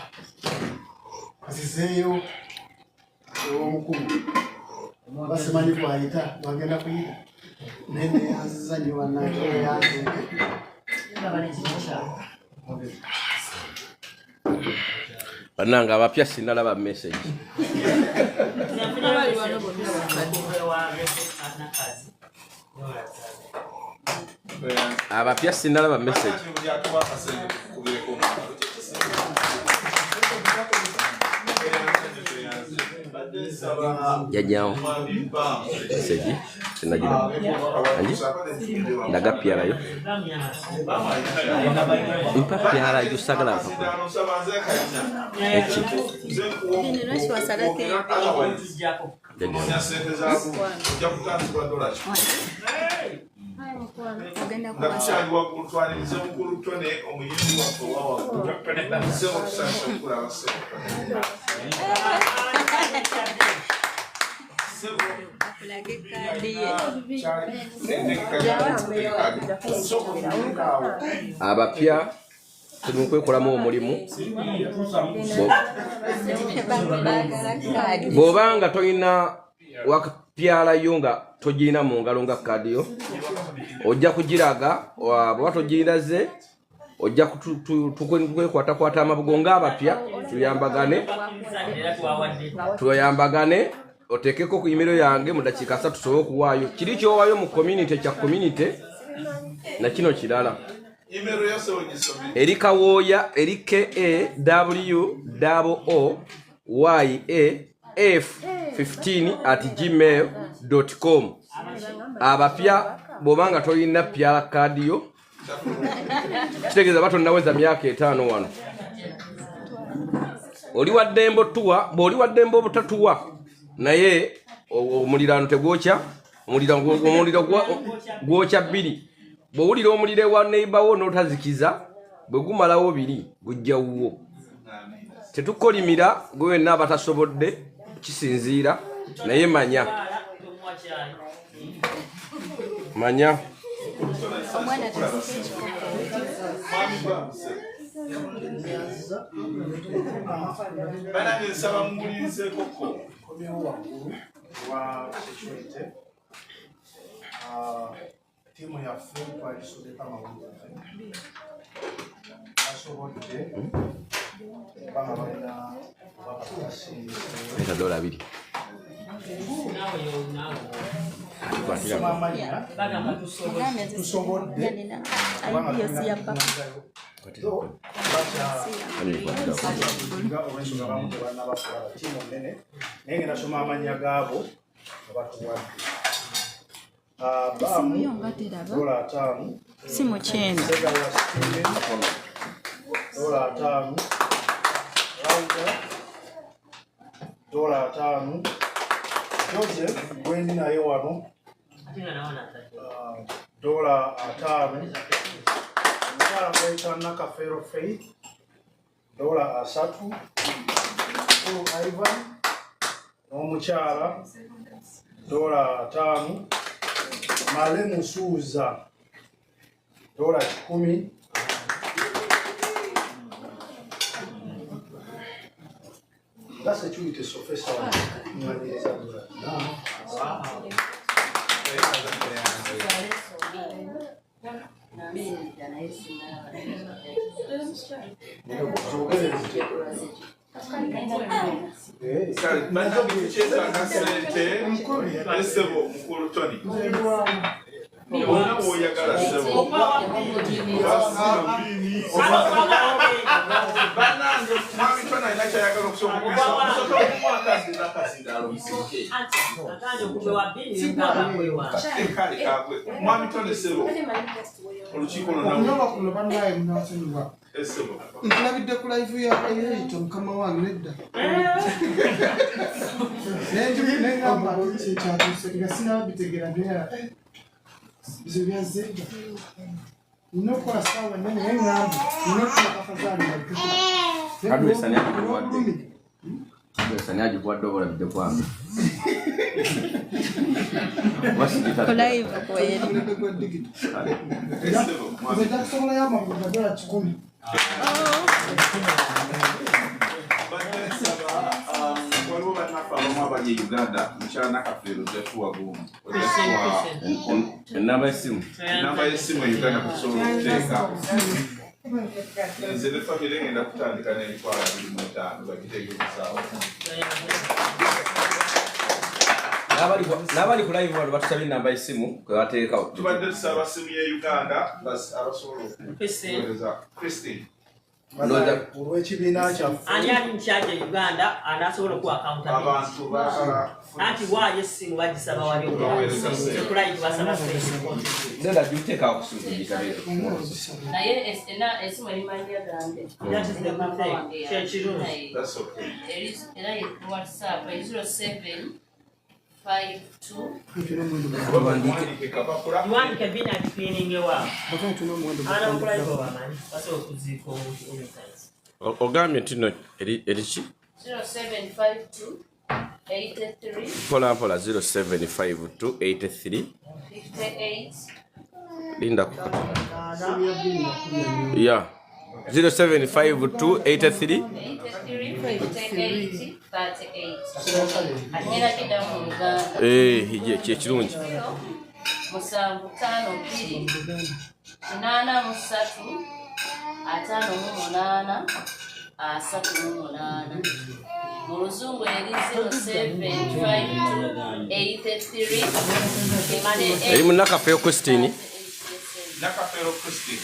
azizeeyo ew'omukulu oba simanyi kwayita wagenda kuyita naye neyanziza nnyo bannange eyanzenge bannange abapya sinalaba message abapya sinalaba message yajawo message sinagira anji ndaga pyarayo mpa pyarayo sagala eki abapya tuli kwekolamu omulimu bw'obanga tolina wakapyalayo nga togirina mu ngalo nga kadiyo ojja kugiraga bw'oba togiriraze ojja tukwekwatakwata amabugo ng'abapya tuyambagane otekeko ku imero yange mu dakiika 3 tusobola okuwaayo kiri kyowaayo mu community kya community na kino kirala eri kawooya eri KAWOYAF15@gmail.com abapya bw'obanga tolina pyala kadiyo kitegeeza batonnaweza myaka 5 wano oli waddembe otuwa bw'oli waddembe obutatuwa naye omuliraano tegwokya omuliro gwokya 2 bw'owulira omuliro ewa neighborwo n'otazikiza bwe gumalawo 2 gujja wuwo tetukolimira gwe wenna abatasobodde kisinziira naye manya banange nsaba mumulirizeeko komyewo waggulu wa security tiimu yaffe twalisomeka amawulire asobodde banga balina Eta dola 2 tusobodde olwensonga bamu tebanabakola tiimu nene naye ngenda soma amannya gaabo abatuwadde baamu $5 si mukyenda $5 $5 Joseph gwendi naye wano $5 omukyala mwayita Nakafero Faith $3 Kulu Ivan n'omukyala $5 Male Musuuza $10 La security officer mwanyiriza $9. Mukulu Tony. Oyagala sebo. Banange mwami Tony inachayagala okusobola mwakazi nakasindalo msike. Mwami Tony sebo. Olukiiko lonna nkulabidde ku live ya Elito mukama wange nedda nengamba kyatuuse nga sinabitegeera naye bizo byazedda Nokola sawa nene ng'ambo. Nokola kafazana na Kadwe saniaji kuwadde. Kadwe saniaji kuwadde obola bidde kwange. Live kweli. Nzeta kusobola y'amagulu $10. waliwo bannaffe abamu abali e Uganda mukyala Nakafeero tefuwa gumu Enamba y'essimu. enamba y'essimu e Uganda kusobola okuteeka nze ne famire ngenda kutandika n'25 bagiteekebusaawo N'abali ku live wano batusabye enamba y'essimu kwe bateekawo. tubadde tusaba simu ye Uganda abasobola okuweereza Christine olw'ekibiina kyaffe ani ali mukyaja e Uganda anasobola okuwa abantu anti waayo essimu bagisaba wali okulayi basaba Nenda giteekawo kusuubulika leero. naye esimu erimanya gange kyekirungi era ye WhatsApp 0752 iwandike bina dipininge wa ana okulayi bamanyi basobola okuziika omukazi ogambye nti no eriki 0752 83 mpolampola 075283 58 linda ya 075283 58 Anyera kida mu Uganda. Kirungi. 752 83 58 38 mu Luzungu eri 075283 eri mu Nakafeero Christine. Nakafeero Christine.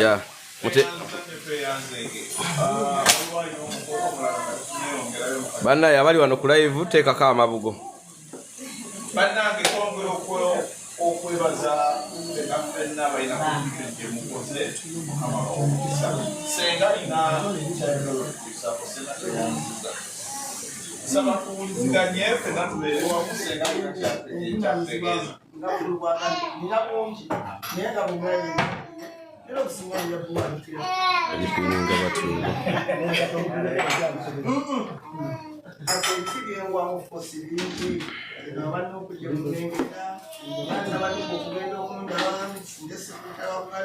Ya. Bannaye abali wano ku live teekako amabugo. Bannange twongera okwebaza ffenna balina kubikedde mukoze omukisa senga alina ekyayonokuisako sena teyanziza saba tuwuliziganye ffenna tubeere wamu senga alina ekyategeeza Ebipininga batyo.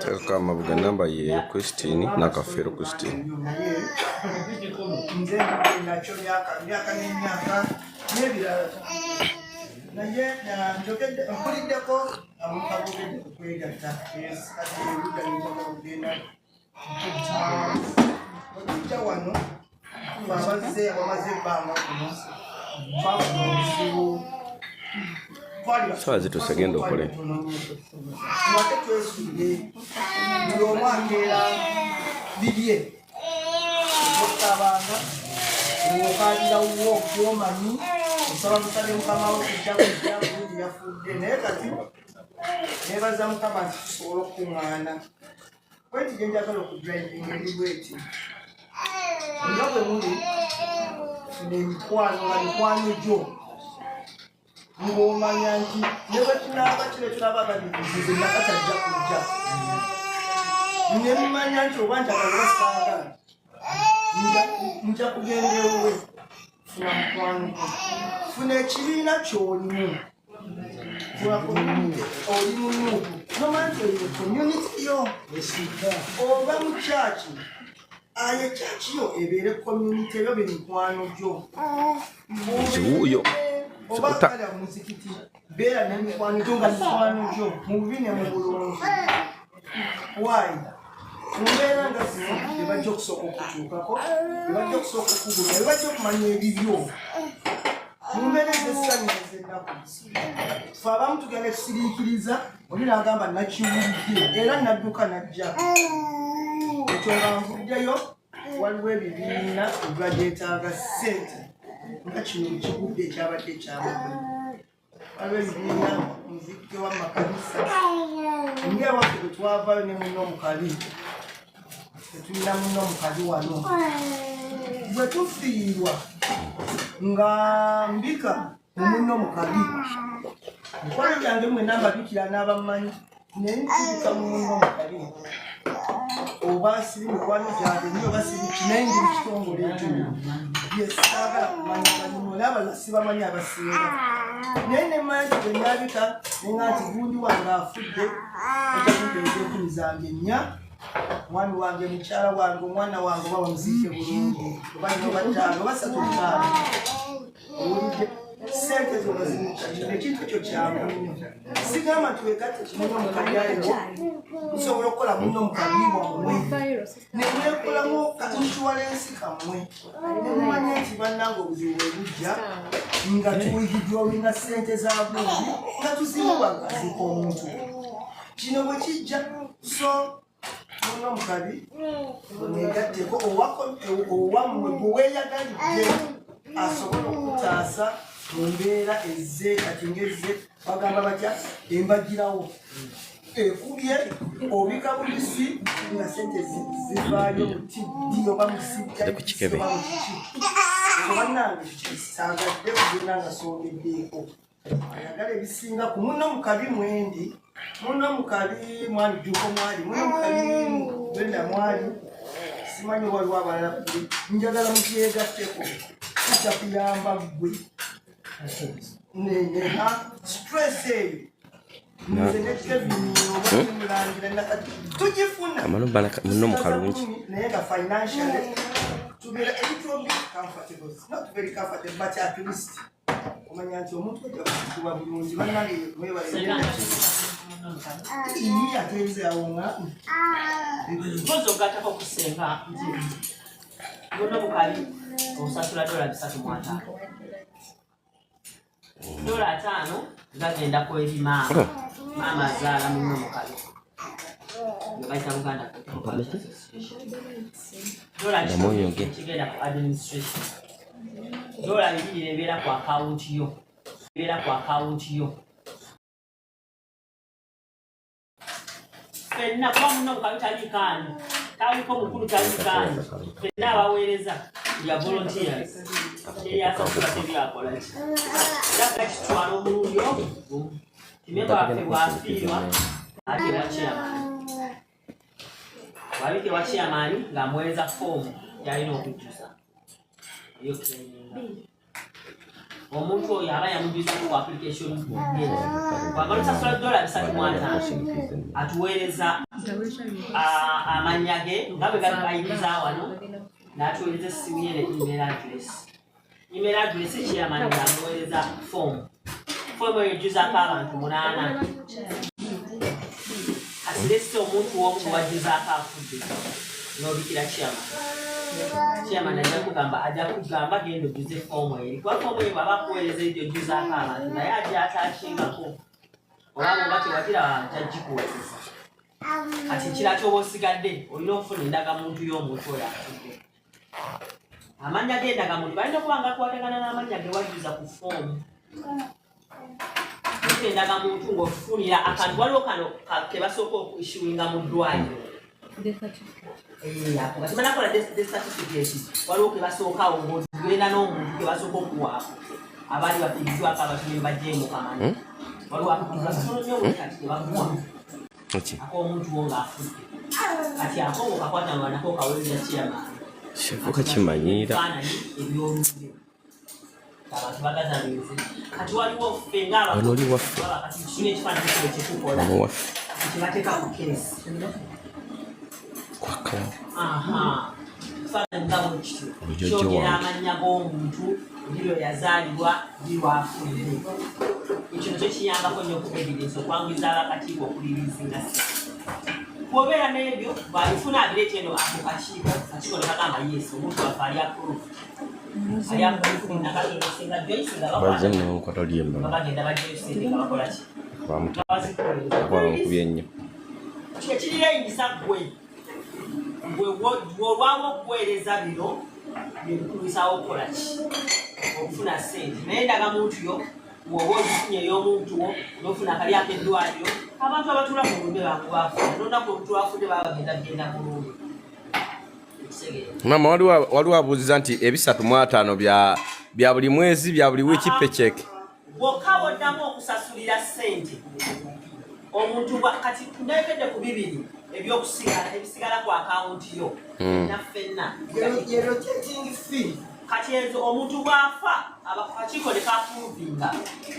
Teekako amabugo enamba ye Christine Nakafeero Christine. naye mpuliddeko amukabugedde kukwegatta kati oluddayimaa okugenda okujja wano abazze abamaze ebbanga kuno twafuna obuzibu Sawa zituuse genda okole. ate twesudde buli omu akeera bibye otabanga okalirawo okwomanyi osaba musale mukama wo kujja bulungi yafudde naye kati nebaza mukama nti tusobola okukuŋŋaana bweti gye njagala okudrivinga eri bweti nga bwe muli nemikwano nga mikwano gyo ng'omanya nti ne bwe tunaaba kino tulabaga bikuzize nakatajja kujja ne mumanya nti oba njagala basanga nja kugenda ewuwe funa mukwano gwo funa ekibiina ky'olimu oli munuutu nomanyi nti oli mu community yo oba mu kyaki aye kyaki yo ebeere community eyo be mikwano gyo Ziwuyo. oba kale muzikiti beera n'emikwano gyo nga mikwano gyo mu bubi ne mu bulungi waayi mubeera nga zino ebajja okusooka okutuukako ebajja okusooka okugula ebajja okumanya ebibyo mumbeera ez'essanyu ez'ennaku fe abamu tugenda tusiriikiriza oli n'agamba nakiwulidde era nadduka najja ekyo nga nvuddeyo waliwo ebibiina ebiba byetaaga ssente nga kino ekigudde ekyabadde ekyamagulu waliwo ebibiina nzijje wa makanisa ng'ewaffe bwe twavaayo ne munno omukabi tetulina munno omukazi wano bwe tufiirwa nga mbika omunno omukabi mukwano gyange mwe namba bikira n'abamanyi naye ntibika mu munno omukabi oba siri mikwano gyange nyo oba siri kinaye ndi mu kitongole ekyo yesaagala kumanya banyumu n'abalala sibamanyi abasinga naye ne mangi bwe nabika nenga nti gundi wange afudde ekyakugeza 10 zange 4 mwami wange mukyala wange omwana wange oba bamuziike bulungi oba 4 oba 5 oba 3 owulidde sente zona zimukakino ekintu ekyo kyamu sigamba nti wegatte kimuno mukalyayo nsobola okukola muno mukabi wammwe nemwekolamu kainsuwalensi kammwe nemumanya nti bannanga obuzibu bwebujja nga tuwihiddwa olina sente za gundi nga tuzimubagazika omuntu kino bwe kijja so muno mukabi mwegatteko owammwe bwe weeyagalidde asobola okutaasa mu mbeera ezze kati ngezze bagamba batya embagirawo ekubye obika bubisi nga sente zivaayo mutiddi oba musigaobannange saagadde kugenda nga songeddeeko ayagala ebisinga ku muno mukabi mwendi muno mukabi mwali juko mwali muno mukabi gwenda mwali simanyi waliwo abalala kuli njagala mukyegatteko kijja kuyamba ggwe neha stress eyo nze ne Kevin obamulangira nakati tugifuna muno mukalungi naye nga financially tubeera a little bit comfortable, not very comfortable but at least omanya nti omuntu ojja bulungi bannange iyi atenze awonga mpozi ogatako kusenga nti muno mukali osasula $335 $5 gagenda kwebima maama azaala muno mukali ngabayita Buganda kigenda ku administration $2 ebeera ku akawunti yo fenna kuba muno mukali talikani taliko mukulu talikani fenna abaweereza ya volunteers eyasasula tebyakola ki yaga kitwala omulundi ogumu kimemba waffe bwafiirwa ate wabike wa chairman ng'amuweereza foomu yalina okujjuza eyo training omuntu oyo aba yamujjuza ku application wamala osasula $335 atuweereza amannya ge nga bwe gayiriza wano n'atuweereza essimu ye ne email address chairman ng'amuweereza foomu eyo ejjuzaako abantu 8 asilesite omuntu w'omu wajjuzaako afudde n'obikira chairman ajja kugamba genda ojjuze foomu eri kuba foomu eyo baba akuweereza ebyo ojjuzaako abantu naye ajja ataakingako oba bwoba tewagira tajjikuweereza kati ekira ky'oba osigadde olina okufuna endagamuntu y'omuntu oyo afudde amannya g'endagamuntu balina okuba nga akwatagana n'amannya ge wajjuza ku foomu endagamuntu ng'ofunira akantu waliwo kano kebasooka okuissuinga mu ddwaliro nga temanakola certificate waliwo kebasookawo ng'ogenda n'omuntu kebasooka okuwaako abaali bafiirizwako abatume bajjeemu kamanyi waliwo akakati kebakuwa ak'omuntu wo ng'afudde kati ako ng'okakwata nako kaweereza chairman kakimanyiira ebyoludde abantu bagazanize kati waliwo ffe ng'abakati kino ekifaananyi kino kyekukola kibateeka ku keesi kifaananyi nga bwe kityo kyogera amannya g'omuntu biro yazaalibwa birwafudde ekyo nakyo kiyambako nnyo ku evidence okwanguyiza abakakiiko okulirizinga bw'obeera n'ebyo bwalifuna abireeta eno ako kakiiko ne bagamba yes omuntu waffe ali approved ekiriyeyinisa gwe olwawo okuweereza bino byebikulumisawo okukola ki okufuna sente naye endagamuntu yo bw'oba ogifunye ey'omuntu wo n'ofuna akalyako eddwaliro abantu abatula mu lumbe bakubafuna n'olunaku olutu lwafudde baba bagenda bulungi. Mama waliwo abuuziza nti 305 bya buli mwezi bya buli wiiki paycheck. Bw'okka oddamu okusasulira ssente omuntu kati ndekedde ku 2 ebisigala ku akawunti yo naffenna rotating fee kati ezo omuntu bw'afa akakiiko ne kapuruvinga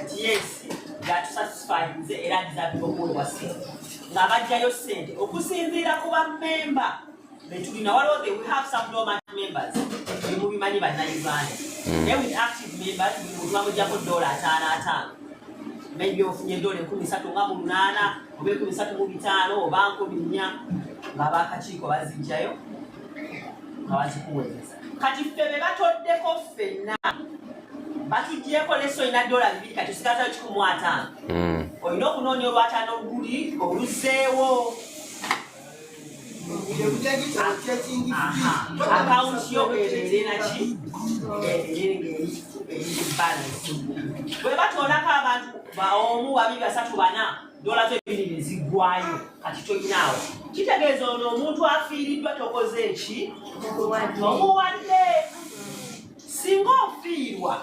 nti yes yatusatisfyinze era deserving okuweebwa ssente ng'abajjayo ssente okusinziira ku bammemba betulina waliwo we have some dormant members mubimanyi bannayuganda naye with active members buli muntu bamuggyako $5 maybe ofunye $3 nga mu 8 oba 35 oba 4 ng'abakakiiko bazijjayo nga bazikuweereza kati ffe be batoddeko ffenna batuggyeko leso olina $2 kati osigazayo 150 olina okunoonya olwataano oluguli oluzzeewo akawunti yo ebeere naki balance bwe batoolako abantu omu babiri basatu bana dola zo ebiri ne ziggwayo kati toyinaawo kitegeeza ono omuntu afiiriddwa tokoze eki omuwadde singa ofiirwa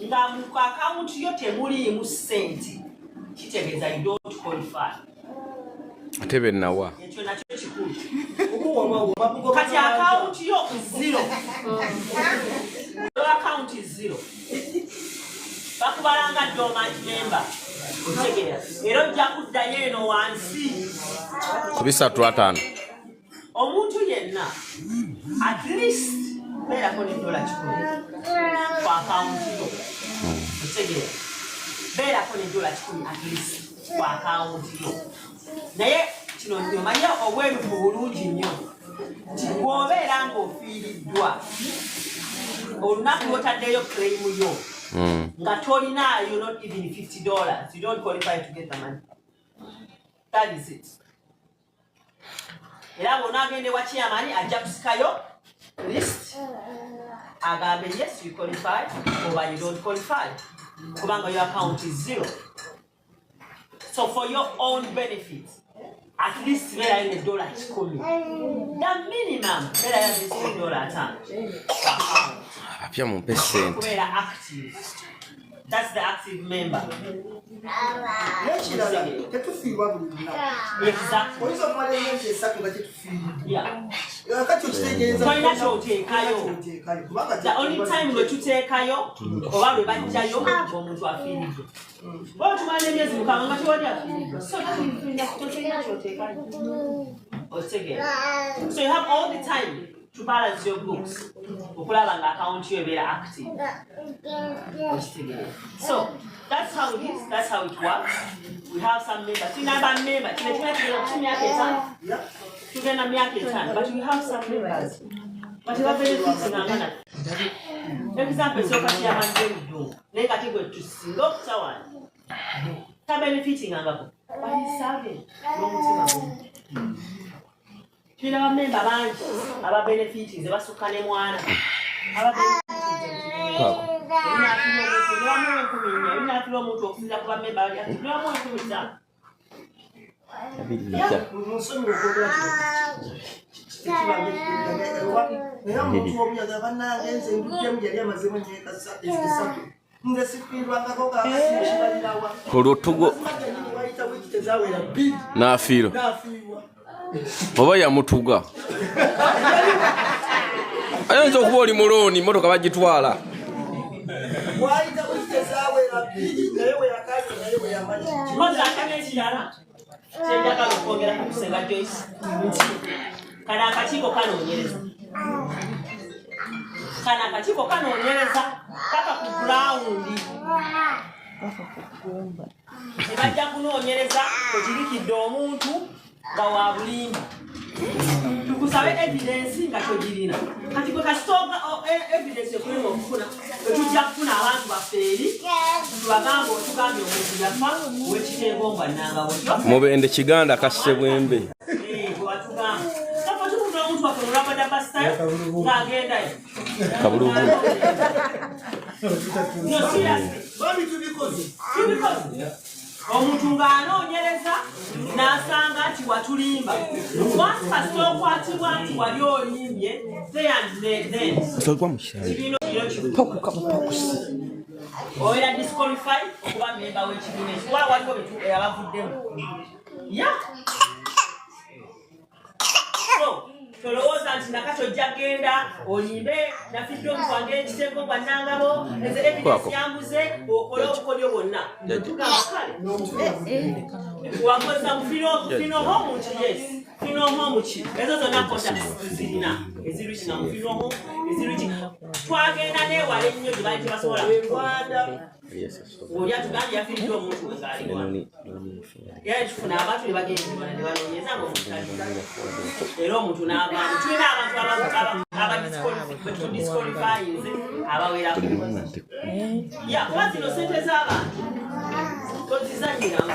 nga mu akawunti yo temuliimu ssente kitegeeza you don't qualify ate bennawa ekyo nakyo kikulu kati akawunti yo zero akawunti zero bakubalanga dormant member otegeera era ojja kuddayo eno wansi ku 3-5 omuntu yenna at least beerako ne $10 ku akawunti yo otegeera beerako ne $10 at least ku akawunti yo naye kino nyomanyi obwerufu bulungi nnyo nti bw'obeera ng'ofiiriddwa olunaku lwotaddeyo claim yo nga tolinaayo not even $50 you don't qualify to get the money. That is it. Era bw'onaagende wa chairman ajja kusikayo list agambe yes you qualify or you don't qualify kubanga your account is zero. So for your own benefit, at least beera in $10. The minimum beera ya $5. apya mumpe ssente Kubeera active. That's the active member. Nekirala tetufiirwa buli lunaku. Exactly. Oyinza okumala emyezi 3 nga tetufiirwa. Kati okitegeeza tolina ky'oteekayo. The only time lwe tuteekayo oba lwe bajjayo omuntu afiiriddwe. Bwe tumala emyezi 6 nga tewali afiiriddwe. So tolina ky'oteekayo. Otegeera. So you have all the time to balance your books. Okulaba nga account yo ebeera active. So that's how it is. That's how it works. We have some members. Tulina member. Tugenda myaka 5, but we have some members. But we have benefits ngana. Example so kati ya manjendo. Ne kati gwe tusinga okutawana. Ta benefiting ngako. But he's serving. Tulina bamemba bangi aba benefiting ze basukane mwana. Aba olutugo n'afiiro oba yamutuga ayinza okuba oli mulooni motoka bagitwala Kyendagala okwogera ku kusenga Joyce nti kano akakiiko kanoonyereza paka ku gurawundi tebajja kunoonyereza ogirikidde omuntu nga wa bulimba tukusabe evidensi nga togirina kati gwe kasitooga evidensi ekulema okufuna etujja kufuna abantu baffeeri tubagamba otugambye omuntu yafa wekiteegombwa nnanga bwotyo mubende kiganda kasse bwembe bwatugamba kafa tukuna omuntu waffe mulwabada basitayo ng'agendayo kabulubu omuntu ng'anoonyereza n'asanga nti watulimba wansi kasita okwatibwa nti wali olimbye obeera disqualified okuba memba w'ekibiina ekyo waliwo abavuddemu tolowooza nti nakati ojja genda olimbe nafidde omuntu wange ekiteeko gwa Nangabo eze evidence yambuze okole obukodyo bwonna kale wakoza mufinoho omuntu yes finoho omuki ezo zonna contacts zirina ezirukina mufinoho ezirukina twagenda neewala ennyo gye bali tebasobola kukwata oli atugambye yafiiridde omuntu wezaliwa era tufuna abantu ne bagenda ne banoonyeza era omuntu n'agamba tulina abantu abadisqualifyinze abawerako kuba zino sente z'abantu tozizanyiramu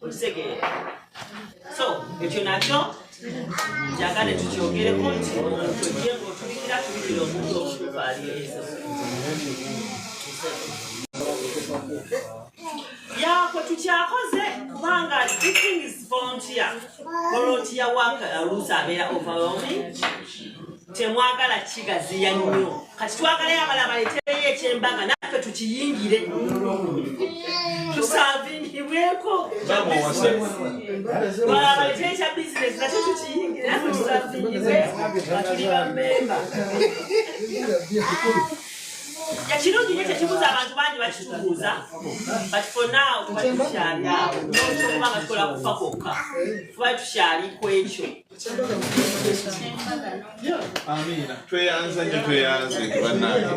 okitegeera so ekyo nakyo njagala tukyogereko nti omuntu ojje ng'otubikira omuntu okutuvaaliriza yako tukyakoze kubanga teaching is volunteer worker rules abeera overwhelming temwagala kigaziya nnyo kati twagalayo abala baletereyo ekyembaga naffe tukiyingire tusavingibweko baleteyo ekya bizinesi nakyo tukiyingire naffe tusavingibweko batuli bamemba yakirungi nnyo kyekibuuza abantu bangi bakitubuuza but for now tuba tukyali awo nokubanga tukola kufa kwokka tuba tukyali ku ekyo. Amina. Tweyanze nnyo tweyanze bannange.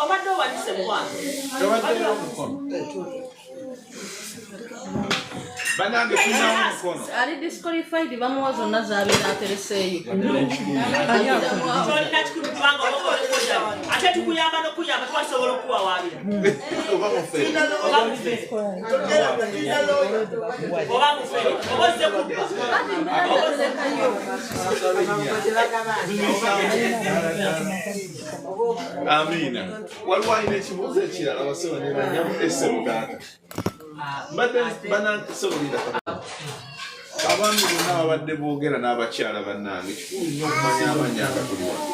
Obadde owanise mukwano. Bannange tulinawo omukono. Ali disqualified bamuwa zonna z'abeera atereseeyo. Tolina kikulu kubanga ate tukuyamba n'okuyamba twasobola okuwawaabira. Oba mufere. Oba mufere. Oba mufere. Oba ozze kubba. Amina. Waliwo alina ekibuuzo ekirala abasawo ne banyamu esse muganda. Mbadde banasobulira abaami bonna babadde boogera n'abakyala bannange kikulu nnyo okumanya amannya agatuli wano.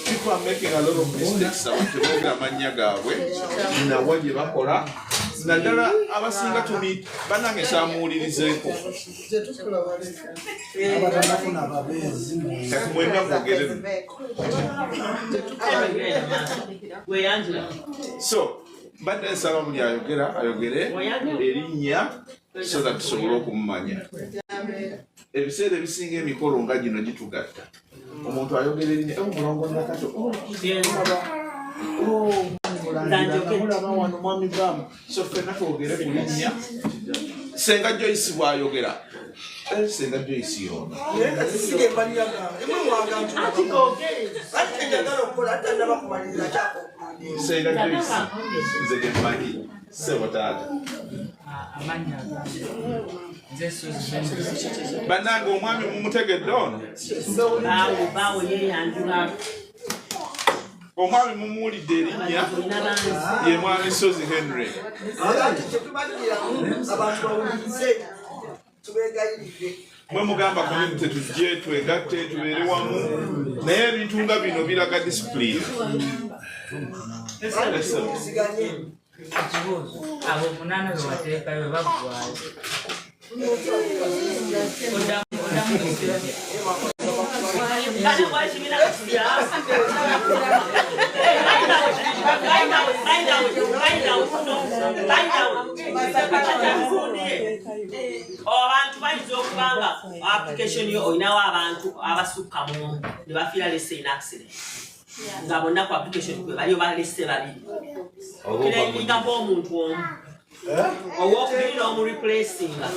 People are making a lot of mistakes abantu boogera amannya gaabwe nawa gye bakola naddala abasinga tuni bannange saamuwulirizeeko kati mwenna mwogere so mbadde nsaba buli ayogere erinnya so that tusobole okumumanya. Ebiseera ebisinga emikolo nga gino gitugatta omuntu ayogera erinnya mulongo nakato mulaba wano mwami baamu so ffenna twogere ku linnya. Senga Joyce bw'ayogera senga Joyce yono senga Joyce nze ge mmanyi ssebo taata. Bannange omwami mumutegedde ono omwami mumuwulidde erinnya ye mwami Sozi Henry. Mwe mugamba community tujje twegatte tubeere wamu naye ebintu nga bino biraga discipline. Abo munana bewateekayo baggwayo abantu bayinza okubanga application yo olinawo abantu abasukka mu ne bafiira lese in accident nga bonna ku application kwe baliyo balese babiri okirayinga ng'omuntu omu owokubiri n'omureplacinga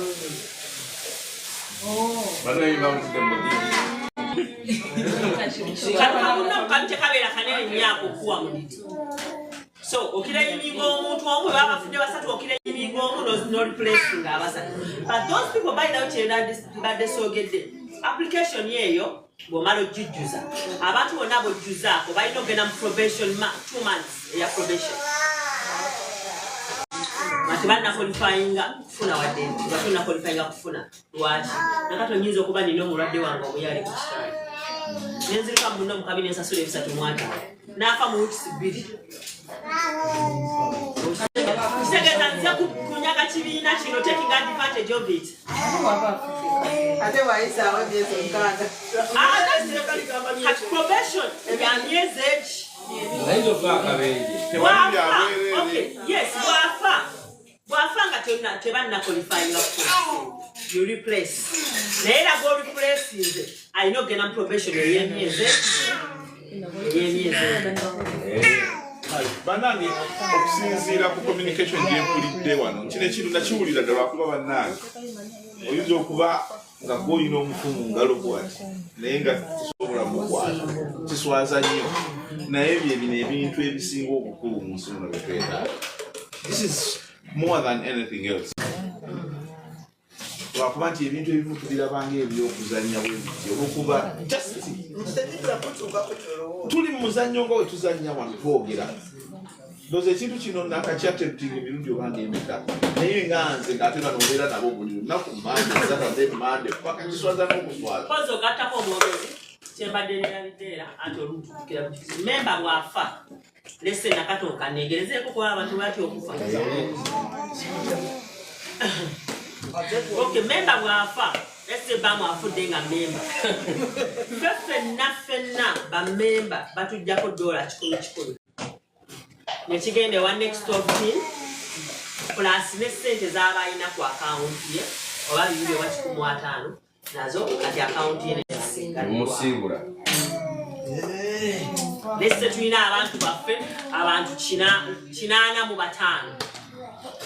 kati kabeera kanene nnyo akukuwa muditi so okirayinga omuntu omu baba bafudde basatu okirayinga omu n'oreplacinga abasatu but those people balinawo kyebadde soogedde application yeeyo bw'omala ojjujjuza abantu bonna bojjuzaako balina ogenda mu probation 2 months eya probation tebalina qualifyinga kufuna wadde tebatulina qualifyinga kufuna lwaki nakati onyinza okuba nina omulwadde wange omuyale ku kitanda nenzirika muno omukabini ensasula 3 mwata naafa mu weeks 2 Kitegeeza nze kunyaga kibiina kino taking advantage of it. Ate wayisaawo emyezi omukaaga. Kati probation ya myezi egi. Naye ovaaka benje. Yes, bwafa nga tebannaqualifyinga you replace. Naye era g'oreplacinze alina okugenda mu probation ey'emyezi Banange okusinziira ku communication gyempulidde wano kino ekintu nakiwulira ddala lwakuba bannange oyinza okuba nga gw'olina omufu mu ngalo bwati naye nga kisobola mukwata kiswaza nnyo naye byebino ebintu ebisinga obukulu mu nsi muno betwetaaga. This is more than anything else. Lwakuba nti ebintu ebimu tubirabanga ebyokuzannya bwe bityo olwokuba tuli mu muzannyo nga we tuzannya wano twogera ndoza ekintu kino nakakyaterutinga emirundi obanga emeka naye nga nze ng'ate banobeera nabo buli lunaku mande paka kiswaza n'okuswaza pozi ogattako omwogezi kyembadde nerabiddeera anti olutukira memba bwafa lese nakatoka negerezeeko kuba abantu batya okufa. Okay, memba bwafa ese bamwafudde nga memba ffenna bamemba batujjako $100 nekigende one next of kin plus ne sente zaba alina ku akawunti ye oba 215 nazo kati akawunti ye musibula. lese tulina abantu baffe abantu 85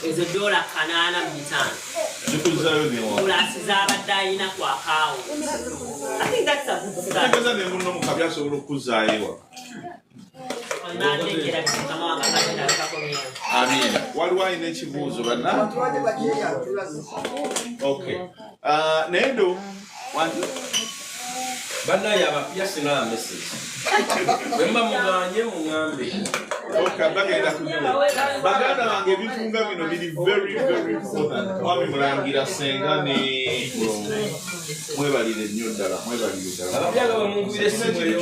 ezo $8.5 zikuzayo newa plus zabadde alina ku akawunti. I think that's a good start. tegeeza ne muno mukabi asobola okuzaayo Amina. Waliwo alina ekibuuzo banna? Okay. Nendo bannaye abapya sina message. Bemba muganye muŋŋambe. Okay, bagenda kunywa. Baganda bange ebifunga bino biri very important. Wami mulangira senga ne mwebalire nnyo ddala, mwebalire ddala. Abapyaga bamugwire essimu eyo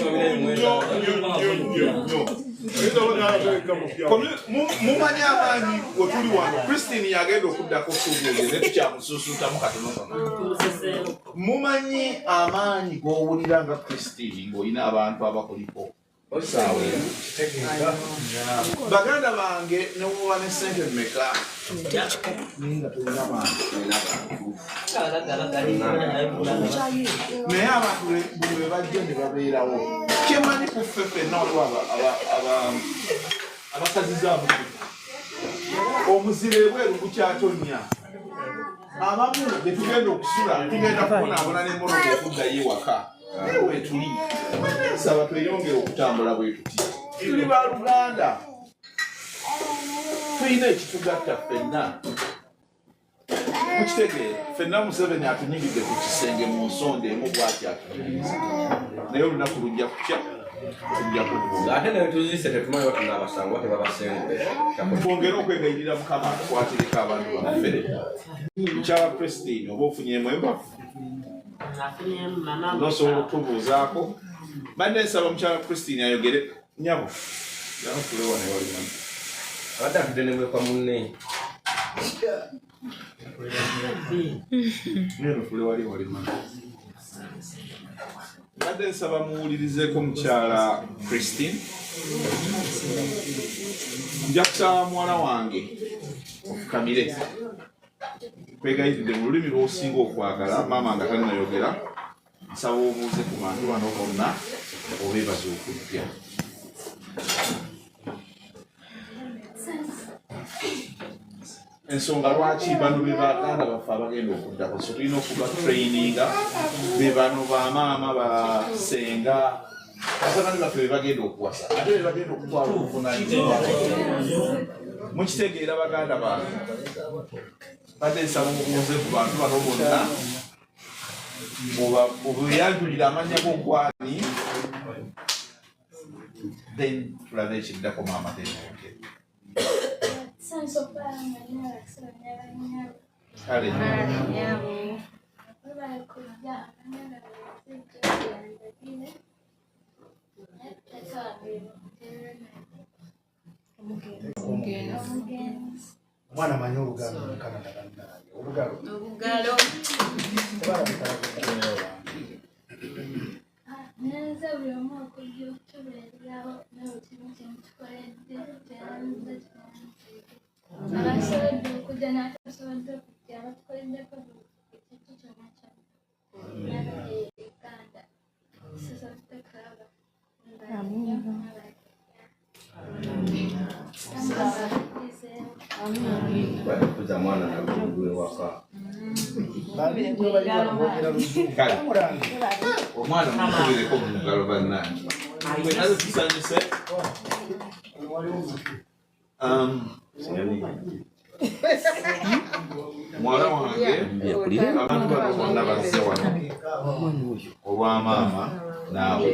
mumanyi amaanyi wetuli wano Christine yagenda okuddako tubuuze ne tukyamususuntamu katonotono. Mumanyi amaanyi g'owulira nga Christine ng'olina abantu abakuliko osaawe baganda bange newoba ne sente mmeka ninga tulina bantu naye abantu bwe bajja ne babeerawo kyemanyi ku ffe ffenna waliwo abakazizaamu omuzira ebweru gukyatonya abamu bwe tugenda okusula tugenda kubonaabona n'emmologo okuddayo ewaka naye wetuli nsaba tweyongere okutambula bwe tuti tuli baluganda tulina ekitugatta ffenna mukitegeera ffenna Museveni atunyigidde ku kisenge mu nsonda emu bwati atunyiriza naye olunaku lujja kukya tujja kuvuga ate naye tuzise tetumanyi batuna abasango bate babasengule twongere okwegayirira Mukama tukwatireko abantu bamufere mukyala Christine oba ofunyemu embafu nosobola okutubuuzaako badde nsaba mukyala Christine ayogere nyabo yamufulewa naye walina abadde atudenebwekwa munne nenofule wali walima badde nsaba muwulirizeeko mukyala Christine nja kusaba muwala wange ofukamire kwegayiridde mu lulimi lw'osinga okwagala maama nga tannayogera nsaba obuuze ku bantu bano bonna obeebaza okujja ensonga lwaki bano be baganda baffe abagenda okuddako so tulina okuba traininga be bano bamaama basenga basabani baffe be bagenda okuwasa ate be bagenda okutwala obuvunanyizibwa mukitegeera baganda bange badde nsaba obuuze ku bantu bano bonna obeyanjulira amannya g'ogwani then tulabe ekiddako maama tenayogera kale Omwana amanyi olugalo mu Canada bannange. Olugalo. Olugalo. Neza buli omu okujja okutubeererawo nawe kimu kyemutukoledde kyanze abasobodde okujja n'atasobodde okujja abatukoleddeko ekintu kyonna kyonna Uganda sisobodde kulaba kuza mwana nagugwe waka omwana mukubireko mu ngalo bannange gwe nazo tusanyuse mwala wange abantu bano bonna bazze wano olwa maama naawe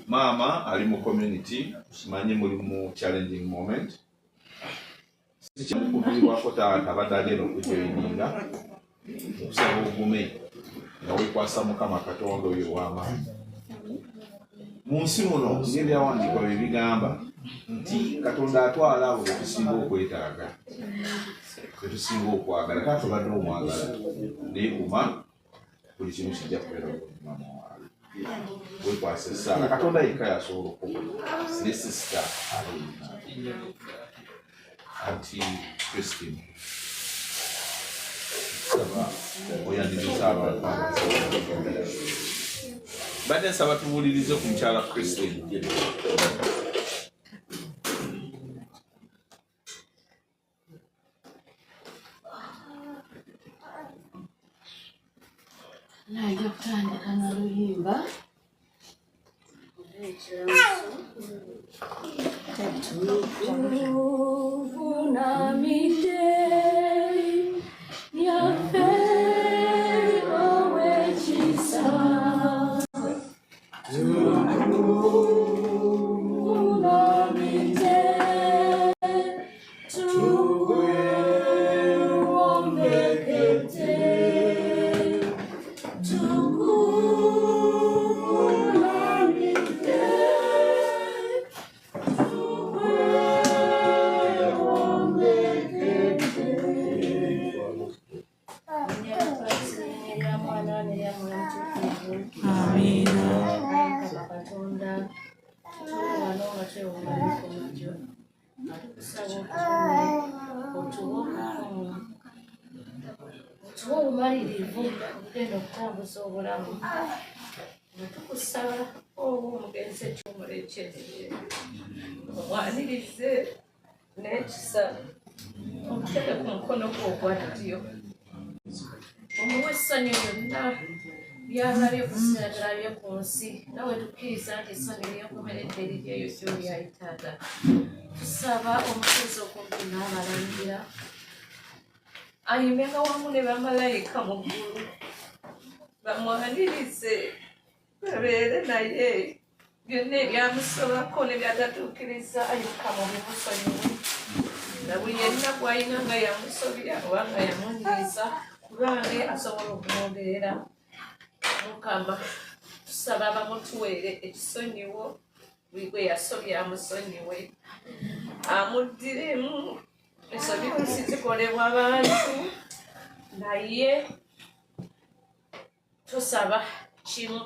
maama ali mu community simanyi muli mu challenging moment kikikuvirirwako taata abadde agenda okujoyininga okusaba obugume nga wekwasa mukama katonda oyo ow'amaanyi mu nsi muno ngeri awandiika bye bigamba nti katonda atwala abo betusinga okwetaaga betusinga okwagala kaa tobadde omwagala naye kuma buli kimu kijja kubeera obuzima muwala wekwasa essaala katonda yekka yasobola okuba ne sisita anti Christine saba oyaniriza abantu badde nsaba tubuulirize ku mukyala Christine najja kutandika n'oluyimba tuvuunamidde yaffe ow'ekisa tuvuunamidde tuwombekete tuwa obumalirivu okugenda okutambuza obulamu netukusaba oba omugenzi ekyumulekyerere omwanirize n'ekisa omuteke ku mukono gwe ogwa ddyo omuwa essanyu lyonna byalabye ku sinagalabye ku nsi nawe tukkiriza nti essanyu lyenkomeredde eribyeyo gy'olyayitaaga tusaba omukozi okumpi n'abalangira ayimbenga wamu ne bamalayika mu ggulu bamwanirize babeere naye byonna ebyamusobako ne byatatuukiriza ayimuka mu bimusonyiwe na buli yenna gw'alina nga yamusobya oba nga yamunyiriza kubange asobola okumwogerera mukama tusaba bamutuweere ekisonyiwo buli gwe yasobya amusonyiwe amuddiremu ensobi kusi zikolebwa abantu naye tusaba kimu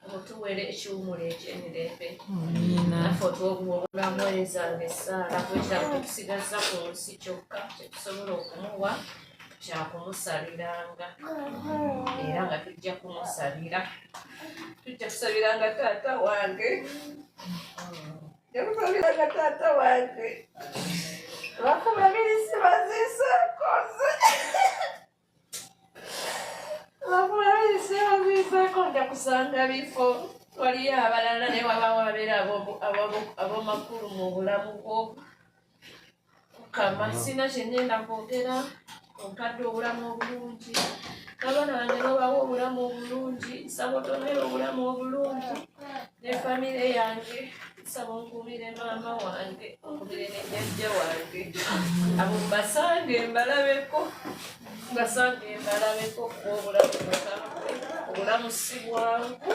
omutuweere ekiwumula ekyemirembe naffe otwobuwa obulamu ezanga essaala kwekiramu tetusigaza ku nsi kyokka tetusobola okumuwa kyakumusaliranga era nga tujja kumusalira tujja kusabiranga taata wange jakusabiranga taata wange bakumabirisi baziisakoze bakumabirisi baziisako nja kusanga bifo waliyo abalala naye wabawo abeera ab'omakulu mu bulamu bwo mukama sina kyengenda kwogera ompadde obulamu obulungi abaana bange nobawa obulamu obulungi nsaba otonere obulamu obulungi ne famire yange nsaba onkumire maama wange onkumire ne jjajja wange abo mbasange mbalabeko kuba obulamu si bwangu